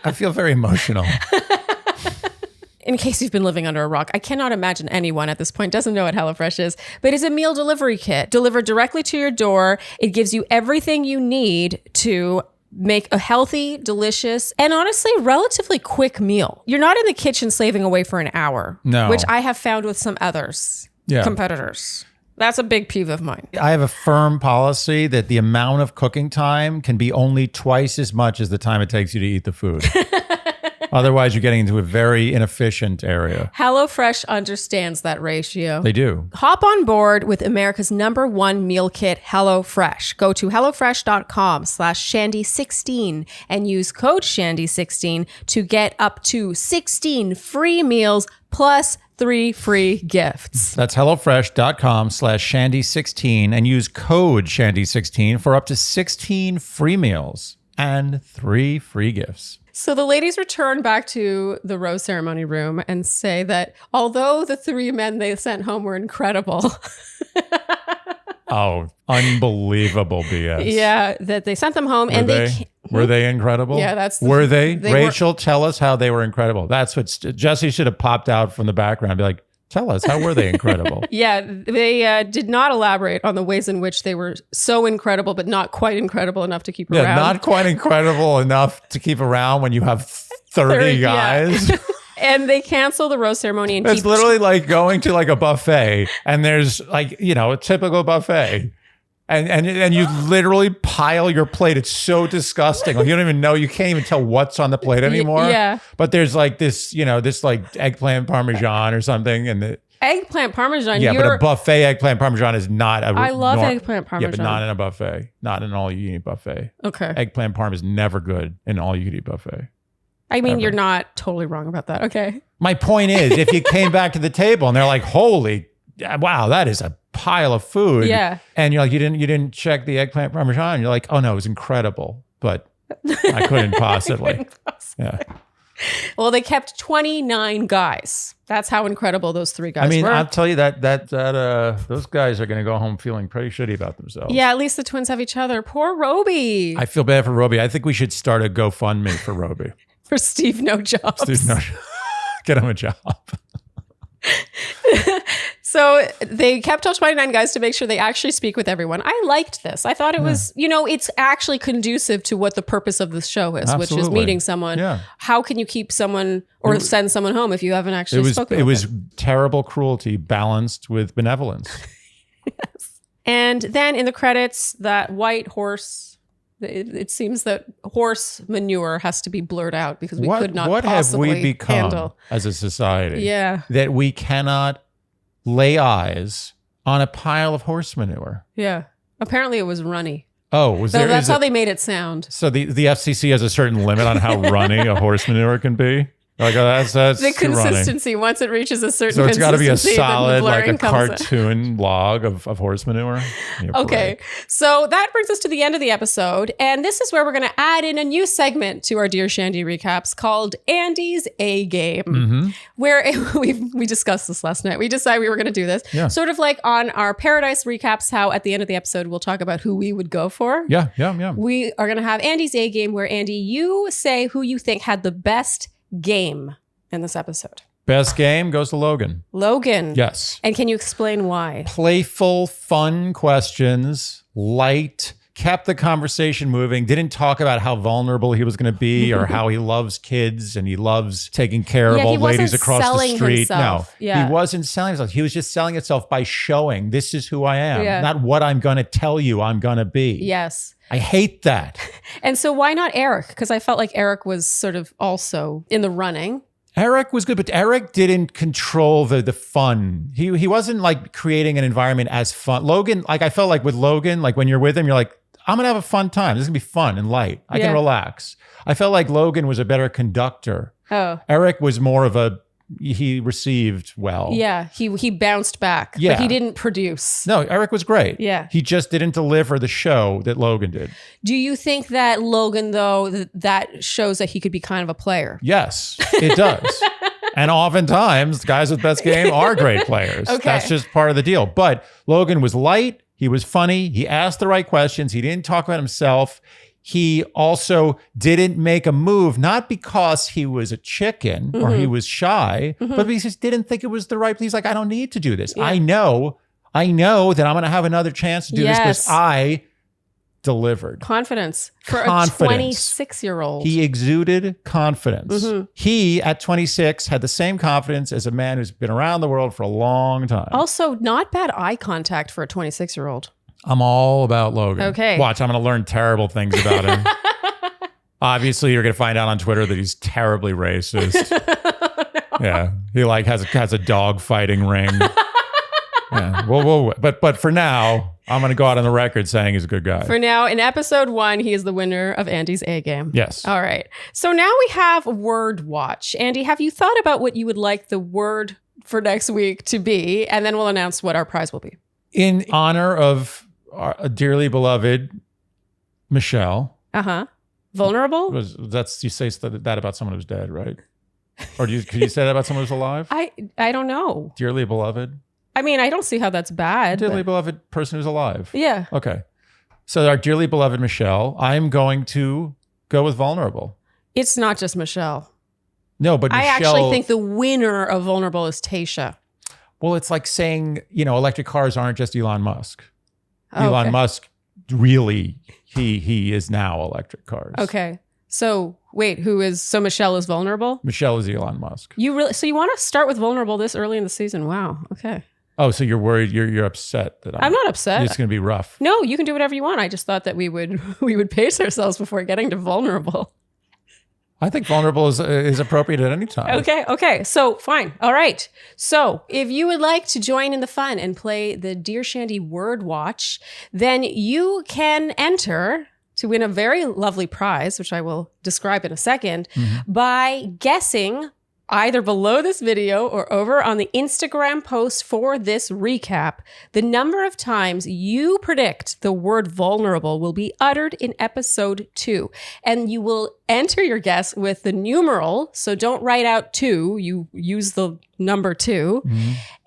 I feel very emotional. In case you've been living under a rock, I cannot imagine anyone at this point doesn't know what HelloFresh is, but it's a meal delivery kit delivered directly to your door. It gives you everything you need to make a healthy, delicious, and honestly, relatively quick meal. You're not in the kitchen slaving away for an hour, which I have found with some others, competitors. That's a big peeve of mine. I have a firm policy that the amount of cooking time can be only twice as much as the time it takes you to eat the food. Otherwise, you're getting into a very inefficient area. HelloFresh understands that ratio. They do. Hop on board with America's #1 meal kit, HelloFresh. Go to HelloFresh.com/Shandy16 and use code Shandy16 to get up to 16 free meals plus 3 free gifts. That's HelloFresh.com/Shandy16 and use code Shandy16 for up to 16 free meals and 3 free gifts. So the ladies return back to the rose ceremony room and say that although the 3 men they sent home were incredible. Oh, unbelievable BS. Yeah, that they sent them home were they incredible? Yeah, were they? Rachel, tell us how they were incredible. That's what Jesse should have popped out from the background and be like, tell us, how were they incredible? Yeah, they did not elaborate on the ways in which they were so incredible, but not quite incredible enough to keep around. Yeah, not quite incredible enough to keep around when you have 30 guys. Yeah. And they cancel the rose ceremony. And it's literally like going to like a buffet and there's like, a typical buffet. And you literally pile your plate. It's so disgusting. Like you don't even know. You can't even tell what's on the plate anymore. Yeah. But there's like this, this like eggplant parmesan or something. And the eggplant parmesan. Yeah, but a buffet eggplant parmesan is not. I love eggplant parmesan. Yeah, but not in a buffet. Not in an all-you-can-eat buffet. Okay. Eggplant parm is never good in an all-you-can-eat buffet. I mean, you're not totally wrong about that. Okay. My point is, if you came back to the table and they're like, holy, wow, that is a pile of food. Yeah. And you're like, you didn't check the eggplant parmesan. You're like, oh no, it was incredible, but I couldn't possibly. Yeah. Well, they kept 29 guys. That's how incredible those 3 guys were. I mean, I'll tell you that those guys are going to go home feeling pretty shitty about themselves. Yeah, at least the twins have each other. Poor Roby. I feel bad for Roby. I think we should start a GoFundMe for Roby. For Steve No Jobs. Get him a job. So they kept all 29 guys to make sure they actually speak with everyone. I liked this. I thought it was, it's actually conducive to what the purpose of the show is, which is meeting someone. Yeah. How can you keep someone or send someone home if you haven't actually spoken with them? It was terrible cruelty balanced with benevolence. Yes. And then in the credits, that white horse... It seems that horse manure has to be blurred out because we could not possibly handle. What have we become as a society? Yeah. That we cannot lay eyes on a pile of horse manure. Yeah. Apparently it was runny. Oh, was there? That's how they made it sound. So the FCC has a certain limit on how runny a horse manure can be? Like, oh, that's the consistency. Once it reaches a certain so it's got to be a solid, like a in. cartoon log of horse manure. Okay, so that brings us to the end of the episode, and this is where we're going to add in a new segment to our Dear Shandy recaps called Andy's A Game, where we discussed this last night. We decided we were going to do this, sort of like on our Paradise recaps. How at the end of the episode we'll talk about who we would go for. Yeah. We are going to have Andy's A Game, where Andy, you say who you think had the best game in this episode. Best game goes to Logan. Logan. Yes. And can you explain why? Playful, fun questions, light, kept the conversation moving, didn't talk about how vulnerable he was going to be or how he loves kids and he loves taking care of old ladies across the street. Himself. No, he wasn't selling himself. He was just selling himself by showing this is who I am, not what I'm going to tell you I'm going to be. Yes. I hate that. And so why not Eric? Because I felt like Eric was sort of also in the running. Eric was good, but Eric didn't control the fun. He wasn't like creating an environment as fun. Logan, like I felt like with Logan, like when you're with him, you're like, I'm going to have a fun time. This is going to be fun and light. I can relax. I felt like Logan was a better conductor. Oh. Eric was more of he received well. Yeah, he bounced back, but he didn't produce. No, Eric was great. Yeah. He just didn't deliver the show that Logan did. Do you think that Logan, though, that shows that he could be kind of a player? Yes, it does. And oftentimes, guys with best game are great players. Okay. That's just part of the deal. But Logan was light. He was funny. He asked the right questions. He didn't talk about himself. He also didn't make a move, not because he was a chicken or he was shy, but because he just didn't think it was the right. He's like, I don't need to do this. Yeah. I know that I'm going to have another chance to do this because I delivered. Confidence for a 26-year-old. He exuded confidence. He, at 26, had the same confidence as a man who's been around the world for a long time. Also, not bad eye contact for a 26-year-old. I'm all about Logan. Okay. Watch, I'm going to learn terrible things about him. Obviously, you're going to find out on Twitter that he's terribly racist. Yeah. He like has a dog fighting ring. Yeah. But for now, I'm going to go out on the record saying he's a good guy. For now, in episode 1, he is the winner of Andy's A game. Yes. All right. So now we have Word Watch. Andy, have you thought about what you would like the word for next week to be? And then we'll announce what our prize will be. In honor of our dearly beloved Michelle. Vulnerable? You say that about someone who's dead, right? Or could you say that about someone who's alive? I don't know. Dearly beloved? I mean, I don't see how that's bad. Dearly beloved person who's alive. Yeah. Okay. So our dearly beloved Michelle, I'm going to go with vulnerable. It's not just Michelle. No, but Michelle... I actually think the winner of vulnerable is Tayshia. Well, it's like saying, electric cars aren't just Elon Musk. Elon Musk really, he is now electric cars. Okay. So wait, so Michelle is vulnerable? Michelle is Elon Musk. You want to start with vulnerable this early in the season? Wow. Okay. Oh, so you're worried, you're upset that I'm not upset. It's going to be rough. No, you can do whatever you want. I just thought that we would pace ourselves before getting to vulnerable. I think vulnerable is appropriate at any time. Okay. So fine. All right. So if you would like to join in the fun and play the Dear Shandy Word Watch, then you can enter to win a very lovely prize, which I will describe in a second, by guessing either below this video or over on the Instagram post for this recap, the number of times you predict the word vulnerable will be uttered in episode 2. And you will enter your guess with the numeral. So don't write out 2. You use the number 2.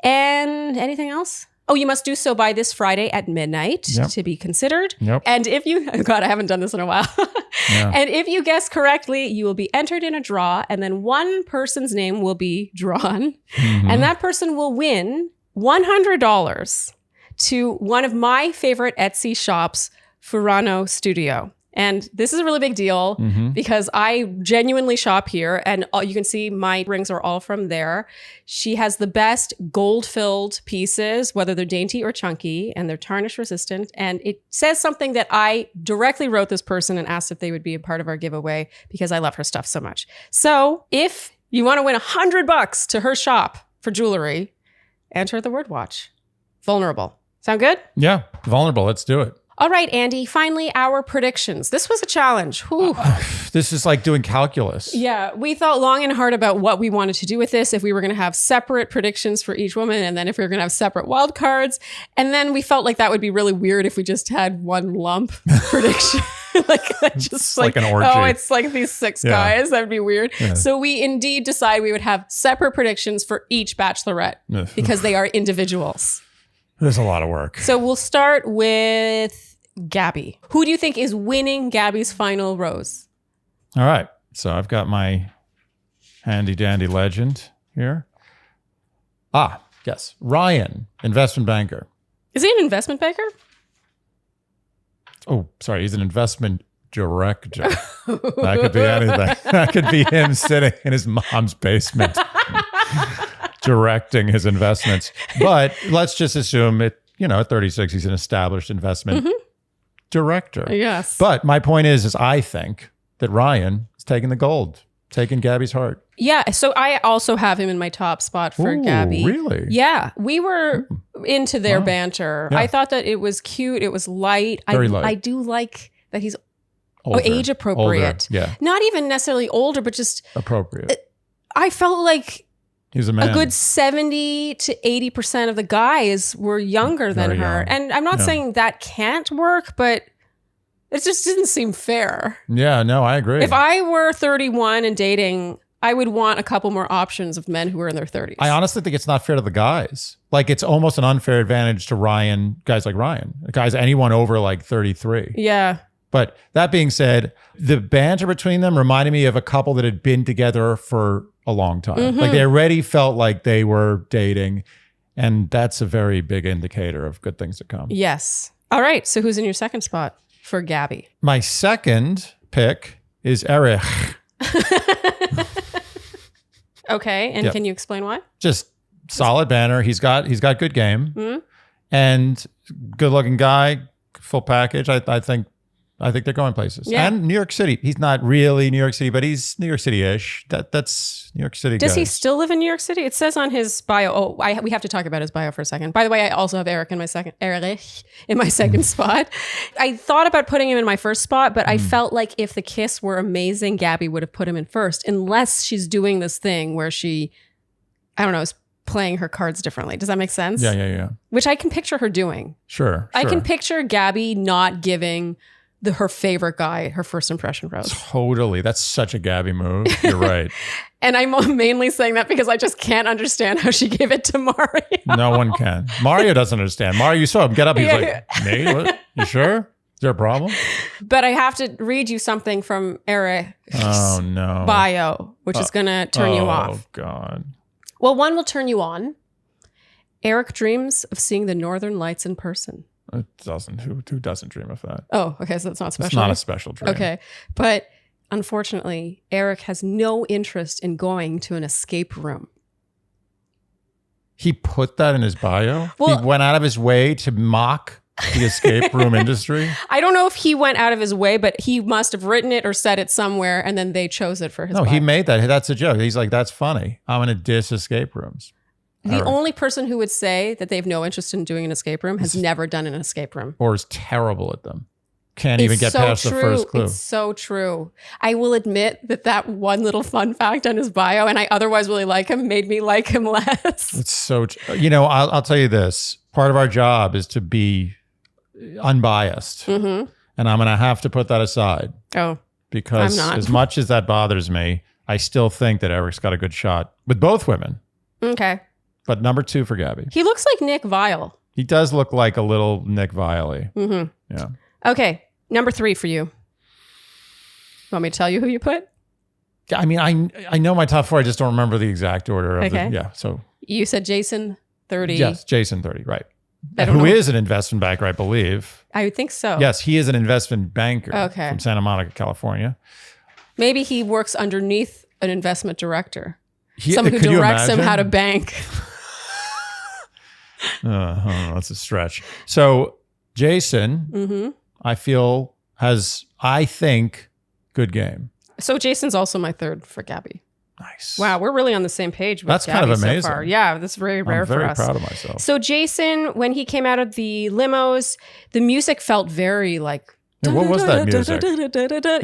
And anything else? Oh, you must do so by this Friday at midnight to be considered. And if you, God, I haven't done this in a while. And if you guess correctly, you will be entered in a draw, and then one person's name will be drawn. And that person will win $100 to one of my favorite Etsy shops, Furano Studio. And this is a really big deal because I genuinely shop here, and you can see my rings are all from there. She has the best gold-filled pieces, whether they're dainty or chunky, and they're tarnish resistant. And it says something that I directly wrote this person and asked if they would be a part of our giveaway because I love her stuff so much. So if you want to win $100 to her shop for jewelry, enter the word watch. Vulnerable. Sound good? Yeah, vulnerable. Let's do it. All right, Andy, finally, our predictions. This was a challenge. This is like doing calculus. Yeah, we thought long and hard about what we wanted to do with this, if we were going to have separate predictions for each woman, and then if we were going to have separate wild cards. And then we felt like that would be really weird if we just had one lump prediction. Just like an orgy. Oh, it's like these 6 guys. That'd be weird. Yeah. So we indeed decided we would have separate predictions for each Bachelorette because they are individuals. There's a lot of work. So we'll start with Gabby. Who do you think is winning Gabby's final rose? All right. So I've got my handy dandy legend here. Yes. Ryan, investment banker. Is he an investment banker? Oh, sorry. He's an investment director. That could be anything. That could be him sitting in his mom's basement directing his investments. But let's just assume it, at 36, he's an established investment director. Yes. But my point is I think that Ryan is taking the gold, taking Gabby's heart. Yeah. So I also have him in my top spot for Gabby. Really? Yeah. We were into their banter. Yeah. I thought that it was cute. It was light. Very light. I do like that he's older, age appropriate. Older, yeah. Not even necessarily older, but just appropriate. I felt like he's a man. A good 70 to 80% of the guys were younger than her. Young. And I'm not saying that can't work, but it just didn't seem fair. Yeah, no, I agree. If I were 31 and dating, I would want a couple more options of men who are in their 30s. I honestly think it's not fair to the guys. Like, it's almost an unfair advantage to guys like Ryan, anyone over like 33. Yeah. But that being said, the banter between them reminded me of a couple that had been together for a long time. Mm-hmm. Like, they already felt like they were dating. And that's a very big indicator of good things to come. Yes. All right. So who's in your second spot for Gabby? My second pick is Erich. Okay. And can you explain why? Just solid banner. He's got good game. Mm-hmm. And good looking guy, full package. I think they're going places. Yeah. And New York City. He's not really New York City, but he's New York City-ish. That's New York City. Does he still live in New York City? It says on his bio. Oh, we have to talk about his bio for a second. By the way, I also have Erich in my second spot. I thought about putting him in my first spot, but I felt like if the kiss were amazing, Gabby would have put him in first, unless she's doing this thing where she, I don't know, is playing her cards differently. Does that make sense? Yeah. Which I can picture her doing. Sure. I can picture Gabby not giving her favorite guy her first impression rose. Totally. That's such a Gabby move. You're right. And I'm mainly saying that because I just can't understand how she gave it to Mario. No one can. Mario doesn't understand. Mario, you saw him get up. He's like, me? What? You sure? Is there a problem? But I have to read you something from Erich's bio, which is going to turn you off. Oh, God. Well, one will turn you on. Erich dreams of seeing the Northern Lights in person. It doesn't. Who doesn't dream of that? Oh, okay. So that's not special. It's not a special dream. Okay. But unfortunately, Erich has no interest in going to an escape room. He put that in his bio? Well, he went out of his way to mock the escape room industry? I don't know if he went out of his way, but he must have written it or said it somewhere, and then they chose it for his bio. He made that. That's a joke. He's like, that's funny. I'm going to diss escape rooms. The only person who would say that they have no interest in doing an escape room has never done an escape room. Or is terrible at them. Can't even get past the first clue. It's so true. I will admit that one little fun fact on his bio, and I otherwise really like him, made me like him less. It's so, I'll tell you this. Part of our job is to be unbiased. Mm-hmm. And I'm going to have to put that aside. Oh, because as much as that bothers me, I still think that Erich's got a good shot with both women. Okay. But number 2 for Gabby. He looks like Nick Viall. He does look like a little Nick Viall-y. Mm-hmm. Yeah. Okay. Number 3 for you. Want me to tell you who you put? I mean, I know my top 4. I just don't remember the exact order of so you said Jason 30. Yes, Jason 30, right. Who is an investment banker, I believe. I would think so. Yes, he is an investment banker from Santa Monica, California. Maybe he works underneath an investment director. Someone who directs him how to bank. That's a stretch. So Jason, I feel has, good game. So Jason's also my 3rd for Gabby. Nice. Wow, we're really on the same page with That's Gabby kind of amazing. so far. Yeah, that's very rare for us. I'm very proud of myself. So Jason, when he came out of the limos, the music felt very like... What was that music?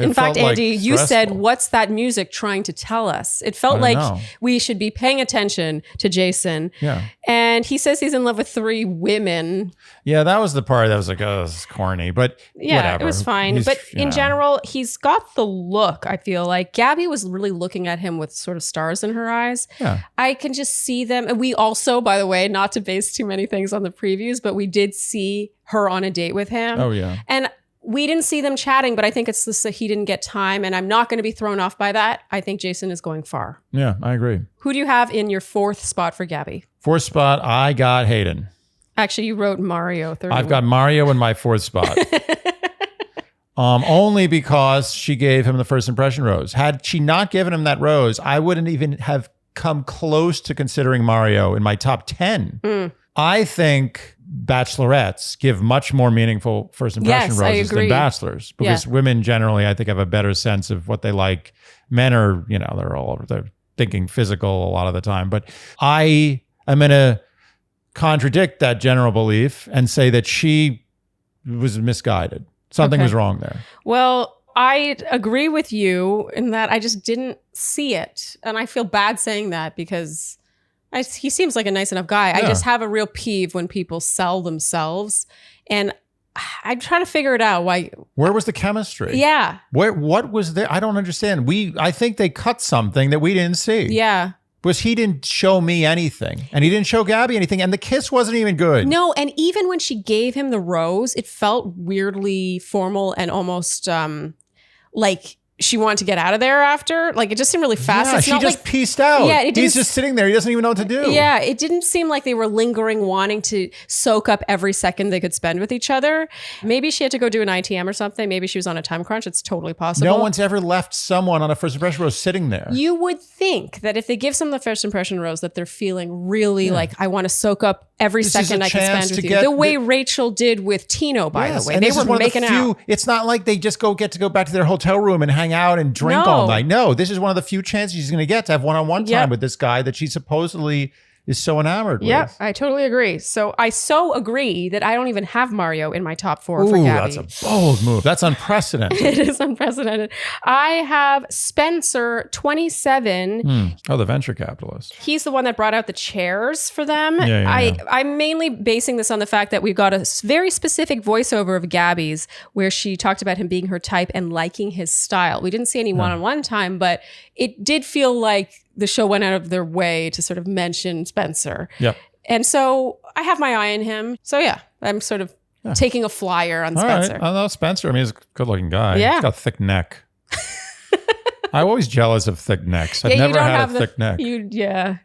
In fact, Andy, you said, what's that music trying to tell us? It felt like we should be paying attention to Jason. Yeah. And he says he's in love with 3 women. Yeah, that was the part that was like, oh, this is corny. But whatever. It was fine. But in general, he's got the look, I feel like. Gabby was really looking at him with sort of stars in her eyes. Yeah. I can just see them. And we also, by the way, not to base too many things on the previews, but we did see her on a date with him. Oh, yeah. And we didn't see them chatting, but I think it's just that he didn't get time, and I'm not going to be thrown off by that. I think Jason is going far. Yeah, I agree. Who do you have in your 4th spot for Gabby? 4th spot, I got Hayden. Actually, you wrote Mario. 31. I've got Mario in my 4th spot. Only because she gave him the first impression rose. Had she not given him that rose, I wouldn't even have come close to considering Mario in my top 10. I think bachelorettes give much more meaningful first impression roses than bachelors, because women generally, I think, have a better sense of what they like. Men are, they're thinking physical a lot of the time. But I am going to contradict that general belief and say that she was misguided. Something was wrong there. Well, I agree with you in that I just didn't see it. And I feel bad saying that because he seems like a nice enough guy. I just have a real peeve when people sell themselves. And I'm trying to figure it out. Where was the chemistry? Yeah. What was there? I don't understand. I think they cut something that we didn't see. Yeah. Was he didn't show me anything, and he didn't show Gabby anything, and the kiss wasn't even good. No, and even when she gave him the rose, it felt weirdly formal and almost like she wanted to get out of there after. Like, it just seemed really fast. Yeah, it's she not just like, pieced out. Yeah, he's just sitting there. He doesn't even know what to do. Yeah, it didn't seem like they were lingering, wanting to soak up every second they could spend with each other. Maybe she had to go do an ITM or something. Maybe she was on a time crunch. It's totally possible. No one's ever left someone on a first impression rose sitting there. You would think that if they give someone the first impression rose, that they're feeling really like, I want to soak up every second I can spend with you. The way Rachel did with Tino, by the way. They were making out. It's not like they just get to go back to their hotel room and hang out and drink all night. No, this is one of the few chances she's going to get to have one-on-one time with this guy that she supposedly is so enamored with. Yeah, I totally agree. So I agree that I don't even have Mario in my top 4 for Gabby. That's a bold move. That's unprecedented. It is unprecedented. I have Spencer, 27. Oh, the venture capitalist. He's the one that brought out the chairs for them. Yeah. I'm mainly basing this on the fact that we've got a very specific voiceover of Gabby's where she talked about him being her type and liking his style. We didn't see any one-on-one time, but it did feel like the show went out of their way to sort of mention Spencer. Yep. And so I have my eye on him. So yeah, I'm sort of taking a flyer on Spencer. Right. I know Spencer. I mean, he's a good looking guy. Yeah. He's got a thick neck. I'm always jealous of thick necks. I've never had a thick neck.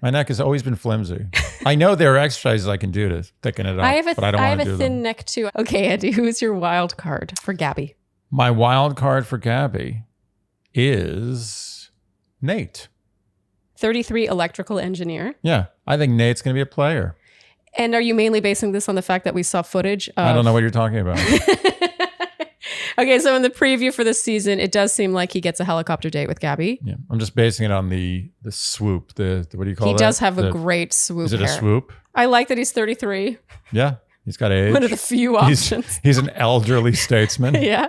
My neck has always been flimsy. I know there are exercises I can do to thicken it up, but I don't want to do them. I have a thin neck too. Okay, Andy, who's your wild card for Gabby? My wild card for Gabby is Nate. 33 electrical engineer. Yeah, I think Nate's going to be a player. And are you mainly basing this on the fact that we saw footage of... I don't know what you're talking about. Okay, so in the preview for this season, it does seem like he gets a helicopter date with Gabby. Yeah, I'm just basing it on the swoop. The what do you call it? He does have a great swoop. Is it a swoop? I like that he's 33. Yeah. He's got age. One of the few options. He's an elderly statesman. Yeah.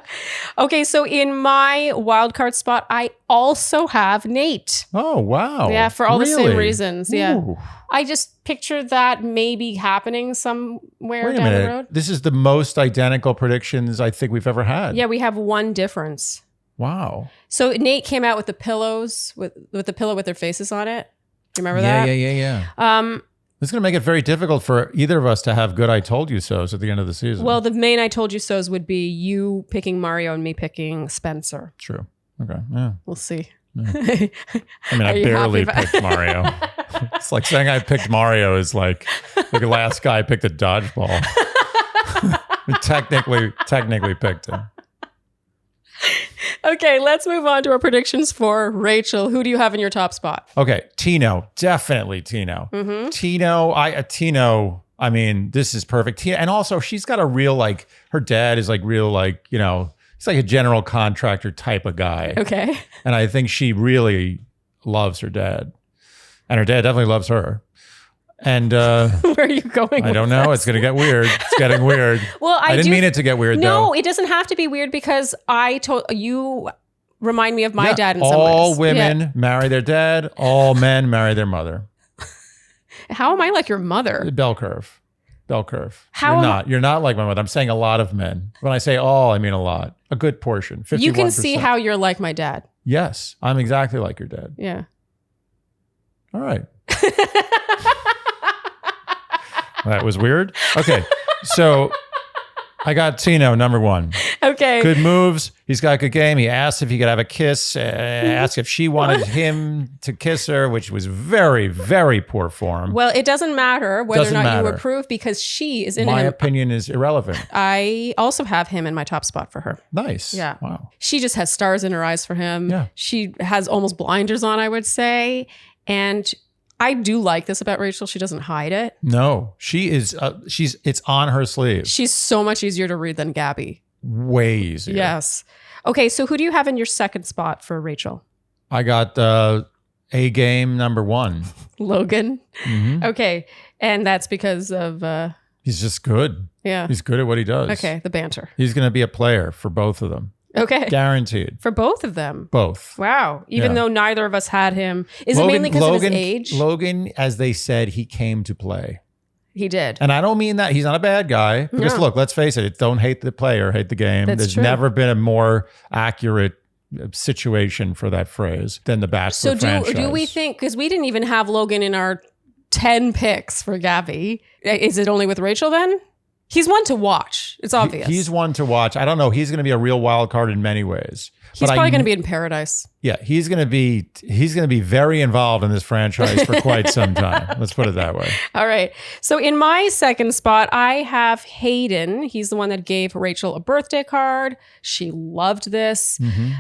Okay, so in my wild card spot, I also have Nate. Oh, wow. Yeah, for all the same reasons. Yeah. Ooh. I just pictured that maybe happening somewhere down the road. This is the most identical predictions I think we've ever had. Yeah, we have one difference. Wow. So Nate came out with the pillows, with the pillow with their faces on it. Do you remember that? Yeah. It's going to make it very difficult for either of us to have good I told you so's at the end of the season. Well, the main I told you so's would be you picking Mario and me picking Spencer. True. Okay. Yeah. We'll see. Yeah. I mean, I barely picked Mario. It's like saying I picked Mario is like the last guy picked a dodgeball. technically picked him. Okay, let's move on to our predictions for Rachel. Who do you have in your top spot? Okay, Tino. Definitely Tino. Mm-hmm. Tino, I mean, this is perfect. And also, she's got a real, her dad is real, he's like a general contractor type of guy. Okay. And I think she really loves her dad. And her dad definitely loves her. And where are you going? I don't know. This? It's going to get weird. It's getting weird. Well, I didn't mean it to get weird, though. No, it doesn't have to be weird because I told you remind me of my dad in some ways. All women marry their dad. All men marry their mother. How am I like your mother? Bell curve. You're not like my mother. I'm saying a lot of men. When I say all, I mean a lot. A good portion. 51%. You can see how you're like my dad. Yes, I'm exactly like your dad. Yeah. All right. That was weird. Okay, so I got Tino, number one. Okay. Good moves. He's got a good game. He asked if he could have a kiss. Asked if she wanted him to kiss her, which was very, very poor form. Well, it doesn't matter whether or not you approve because she is in My opinion is irrelevant. I also have him in my top spot for her. Nice. Yeah. Wow. She just has stars in her eyes for him. Yeah. She has almost blinders on, I would say. And I do like this about Rachel. She doesn't hide it. No, she is. It's on her sleeve. She's so much easier to read than Gabby. Way easier. Yes. Okay, so who do you have in your second spot for Rachel? I got A game number 1. Logan. Mm-hmm. Okay, and that's because of... he's just good. Yeah. He's good at what he does. Okay, the banter. He's going to be a player for both of them. Okay. Guaranteed. For both of them? Both. Wow. Even though neither of us had him. Is it mainly because of his age? Logan, as they said, he came to play. He did. And I don't mean that. He's not a bad guy. Because look, let's face it. Don't hate the player, hate the game. There's never been a more accurate situation for that phrase than the Bachelor franchise. So do we think, because we didn't even have Logan in our 10 picks for Gabby. Is it only with Rachel then? He's one to watch. It's obvious. He's one to watch. I don't know. He's going to be a real wild card in many ways. He's probably going to be in paradise. Yeah, he's going to be very involved in this franchise for quite some time. Let's put it that way. All right. So in my second spot, I have Hayden. He's the one that gave Rachel a birthday card. She loved this. Mm-hmm.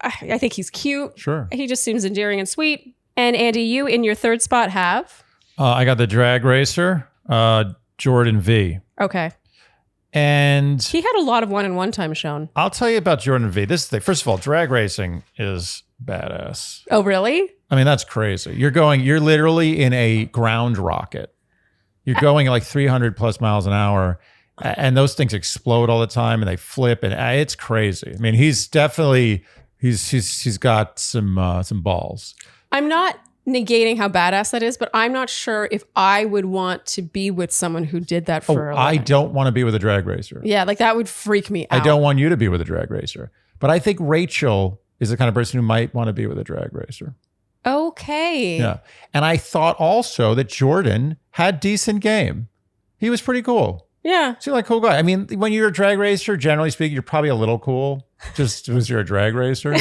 I think he's cute. Sure. He just seems endearing and sweet. And Andy, you in your third spot have? I got the drag racer, Jordan V. Okay. And he had a lot of one-on-one time shown. I'll tell you about Jordan V. This is the first of all, drag racing is badass. Oh, really? I mean, that's crazy. You're literally in a ground rocket. You're going like 300 plus miles an hour, and those things explode all the time, and they flip, and it's crazy. I mean, he's definitely he's got some balls. I'm not negating how badass that is, but I'm not sure if I would want to be with someone who did that for a living. I don't want to be with a drag racer. Yeah, like that would freak me out. I don't want you to be with a drag racer. But I think Rachel is the kind of person who might want to be with a drag racer. Okay. Yeah. And I thought also that Jordan had decent game. He was pretty cool. Yeah. Seemed like a cool guy. I mean, when you're a drag racer, generally speaking, you're probably a little cool. Just because you're a drag racer.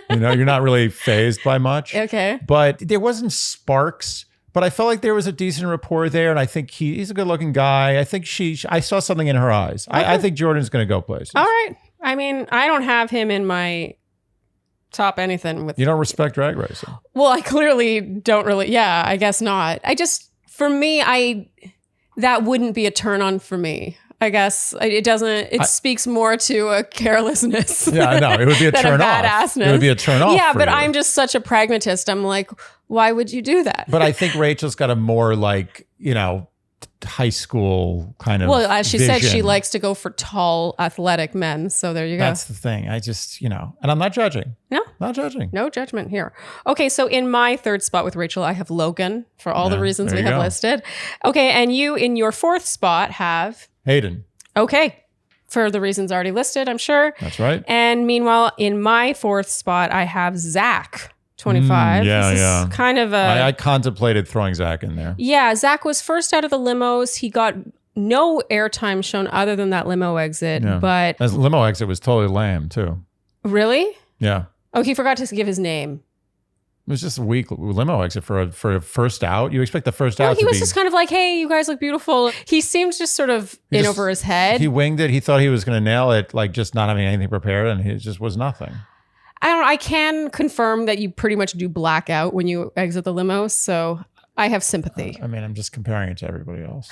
You're not really fazed by much. Okay. But there wasn't sparks. But I felt like there was a decent rapport there. And I think he's a good looking guy. I think I saw something in her eyes. Okay. I think Jordan's going to go places. All right. I mean, I don't have him in my top anything with. You don't respect drag racing. Well, I clearly don't really. Yeah, I guess not. For me, that wouldn't be a turn on for me. I guess it doesn't. It speaks more to a carelessness. Yeah, I know. It would be a turn off. It would be a turn off. Yeah, but I'm just such a pragmatist. I'm like, why would you do that? But I think Rachel's got a more high school kind of. Well, as she said, she vision. likes to go for tall, athletic men. So there you go. That's the thing. I just, and I'm not judging. No, not judging. No judgment here. Okay, so in my third spot with Rachel, I have Logan for all the reasons we have listed. Okay, and you in your fourth spot have Hayden. Okay, for the reasons already listed, I'm sure. That's right. And meanwhile, in my fourth spot, I have Zach, 25. This is kind of a... I contemplated throwing Zach in there. Yeah, Zach was first out of the limos. He got no airtime shown other than that limo exit, but... That limo exit was totally lame, too. Really? Yeah. Oh, he forgot to give his name. It was just a weak limo exit for a first out. You expect the first out to be... He was just kind of like, hey, you guys look beautiful. He seemed just sort of over his head. He winged it. He thought he was going to nail it, like just not having anything prepared, and it just was nothing. I don't know. I can confirm that you pretty much do black out when you exit the limo, so I have sympathy. I mean, I'm just comparing it to everybody else.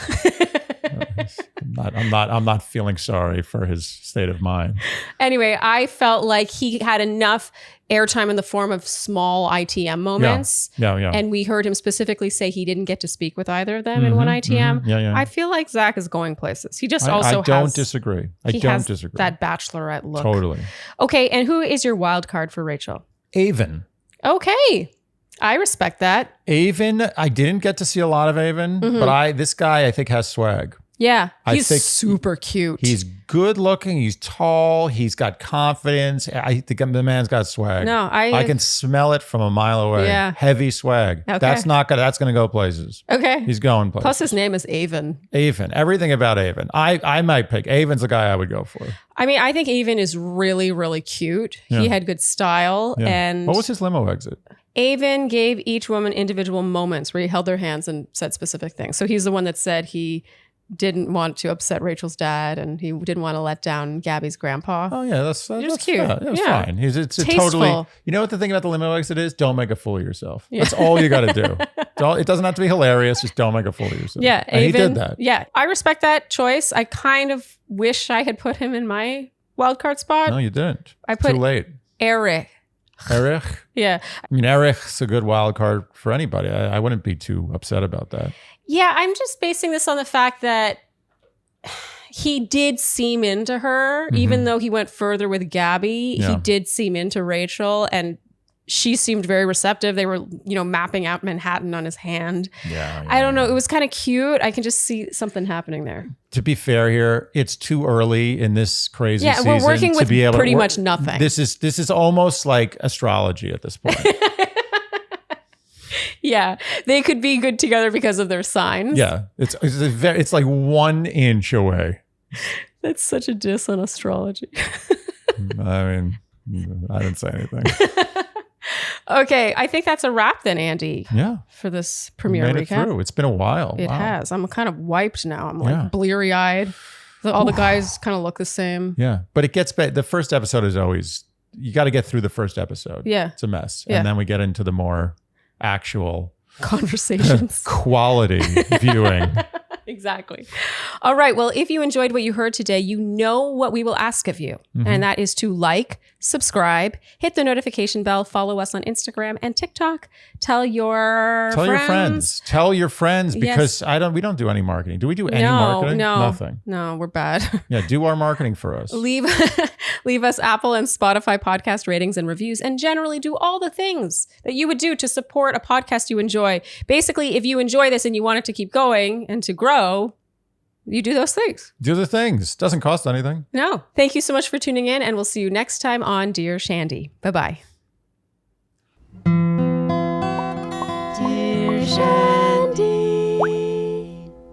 I'm not feeling sorry for his state of mind. Anyway, I felt like he had enough airtime in the form of small ITM moments. Yeah. And we heard him specifically say he didn't get to speak with either of them in one ITM. Yeah. I feel like Zach is going places. He just I don't disagree. I don't disagree. That Bachelorette look. Totally. Okay, and who is your wild card for Rachel? Avon. Okay. I respect that. Avon, I didn't get to see a lot of Avon, but this guy I think has swag. Yeah, he's super cute. He's good looking. He's tall. He's got confidence. I think the man's got swag. No, I can smell it from a mile away. Yeah. Heavy swag. Okay. That's gonna go places. Okay. He's going places. Plus his name is Avon. Avon. Everything about Avon. I might pick. Avon's the guy I would go for. I mean, I think Avon is really, really cute. Yeah. He had good style. Yeah. And what was his limo exit? Avon gave each woman individual moments where he held their hands and said specific things. So he's the one that said he didn't want to upset Rachel's dad, and he didn't want to let down Gabby's grandpa. Oh yeah, that's cute. That's fine. It's totally. You know what the thing about the limo exit is? Don't make a fool of yourself. Yeah. That's all you got to do. It doesn't have to be hilarious. Just don't make a fool of yourself. Yeah, and he did that. Yeah, I respect that choice. I kind of wish I had put him in my wildcard spot. No, you didn't. I put too late. Eric. Yeah. I mean, Eric's a good wild card for anybody. I wouldn't be too upset about that. Yeah, I'm just basing this on the fact that he did seem into her, even though he went further with Gabby. Yeah. He did seem into Rachel, and she seemed very receptive. They were, mapping out Manhattan on his hand. Yeah, I don't know. It was kind of cute. I can just see something happening there. To be fair here, it's too early in this crazy season. Yeah, we're working with pretty much nothing. This is almost like astrology at this point. Yeah, they could be good together because of their signs. Yeah, it's like 1 inch away. That's such a diss on astrology. I mean, I didn't say anything. Okay, I think that's a wrap then, Andy. Yeah. For this premiere recap. It's been a while. It has. I'm kind of wiped now. I'm like bleary-eyed. All the guys kind of look the same. Yeah, but it gets better. The first episode is always, you got to get through the first episode. Yeah. It's a mess. Yeah. And then we get into the more actual conversations, quality viewing. Exactly. All right. Well, if you enjoyed what you heard today, you know what we will ask of you. And that is to like, subscribe, hit the notification bell, follow us on Instagram and TikTok. Tell your friends. Tell your friends, because we don't do any marketing. Do we do any marketing? No. Nothing. No, we're bad. Yeah, do our marketing for us. Leave us Apple and Spotify podcast ratings and reviews, and generally do all the things that you would do to support a podcast you enjoy. Basically, if you enjoy this and you want it to keep going and to grow, you do those things. Do the things. Doesn't cost anything. No. Thank you so much for tuning in, and we'll see you next time on Dear Shandy. Bye-bye. Dear Shandy.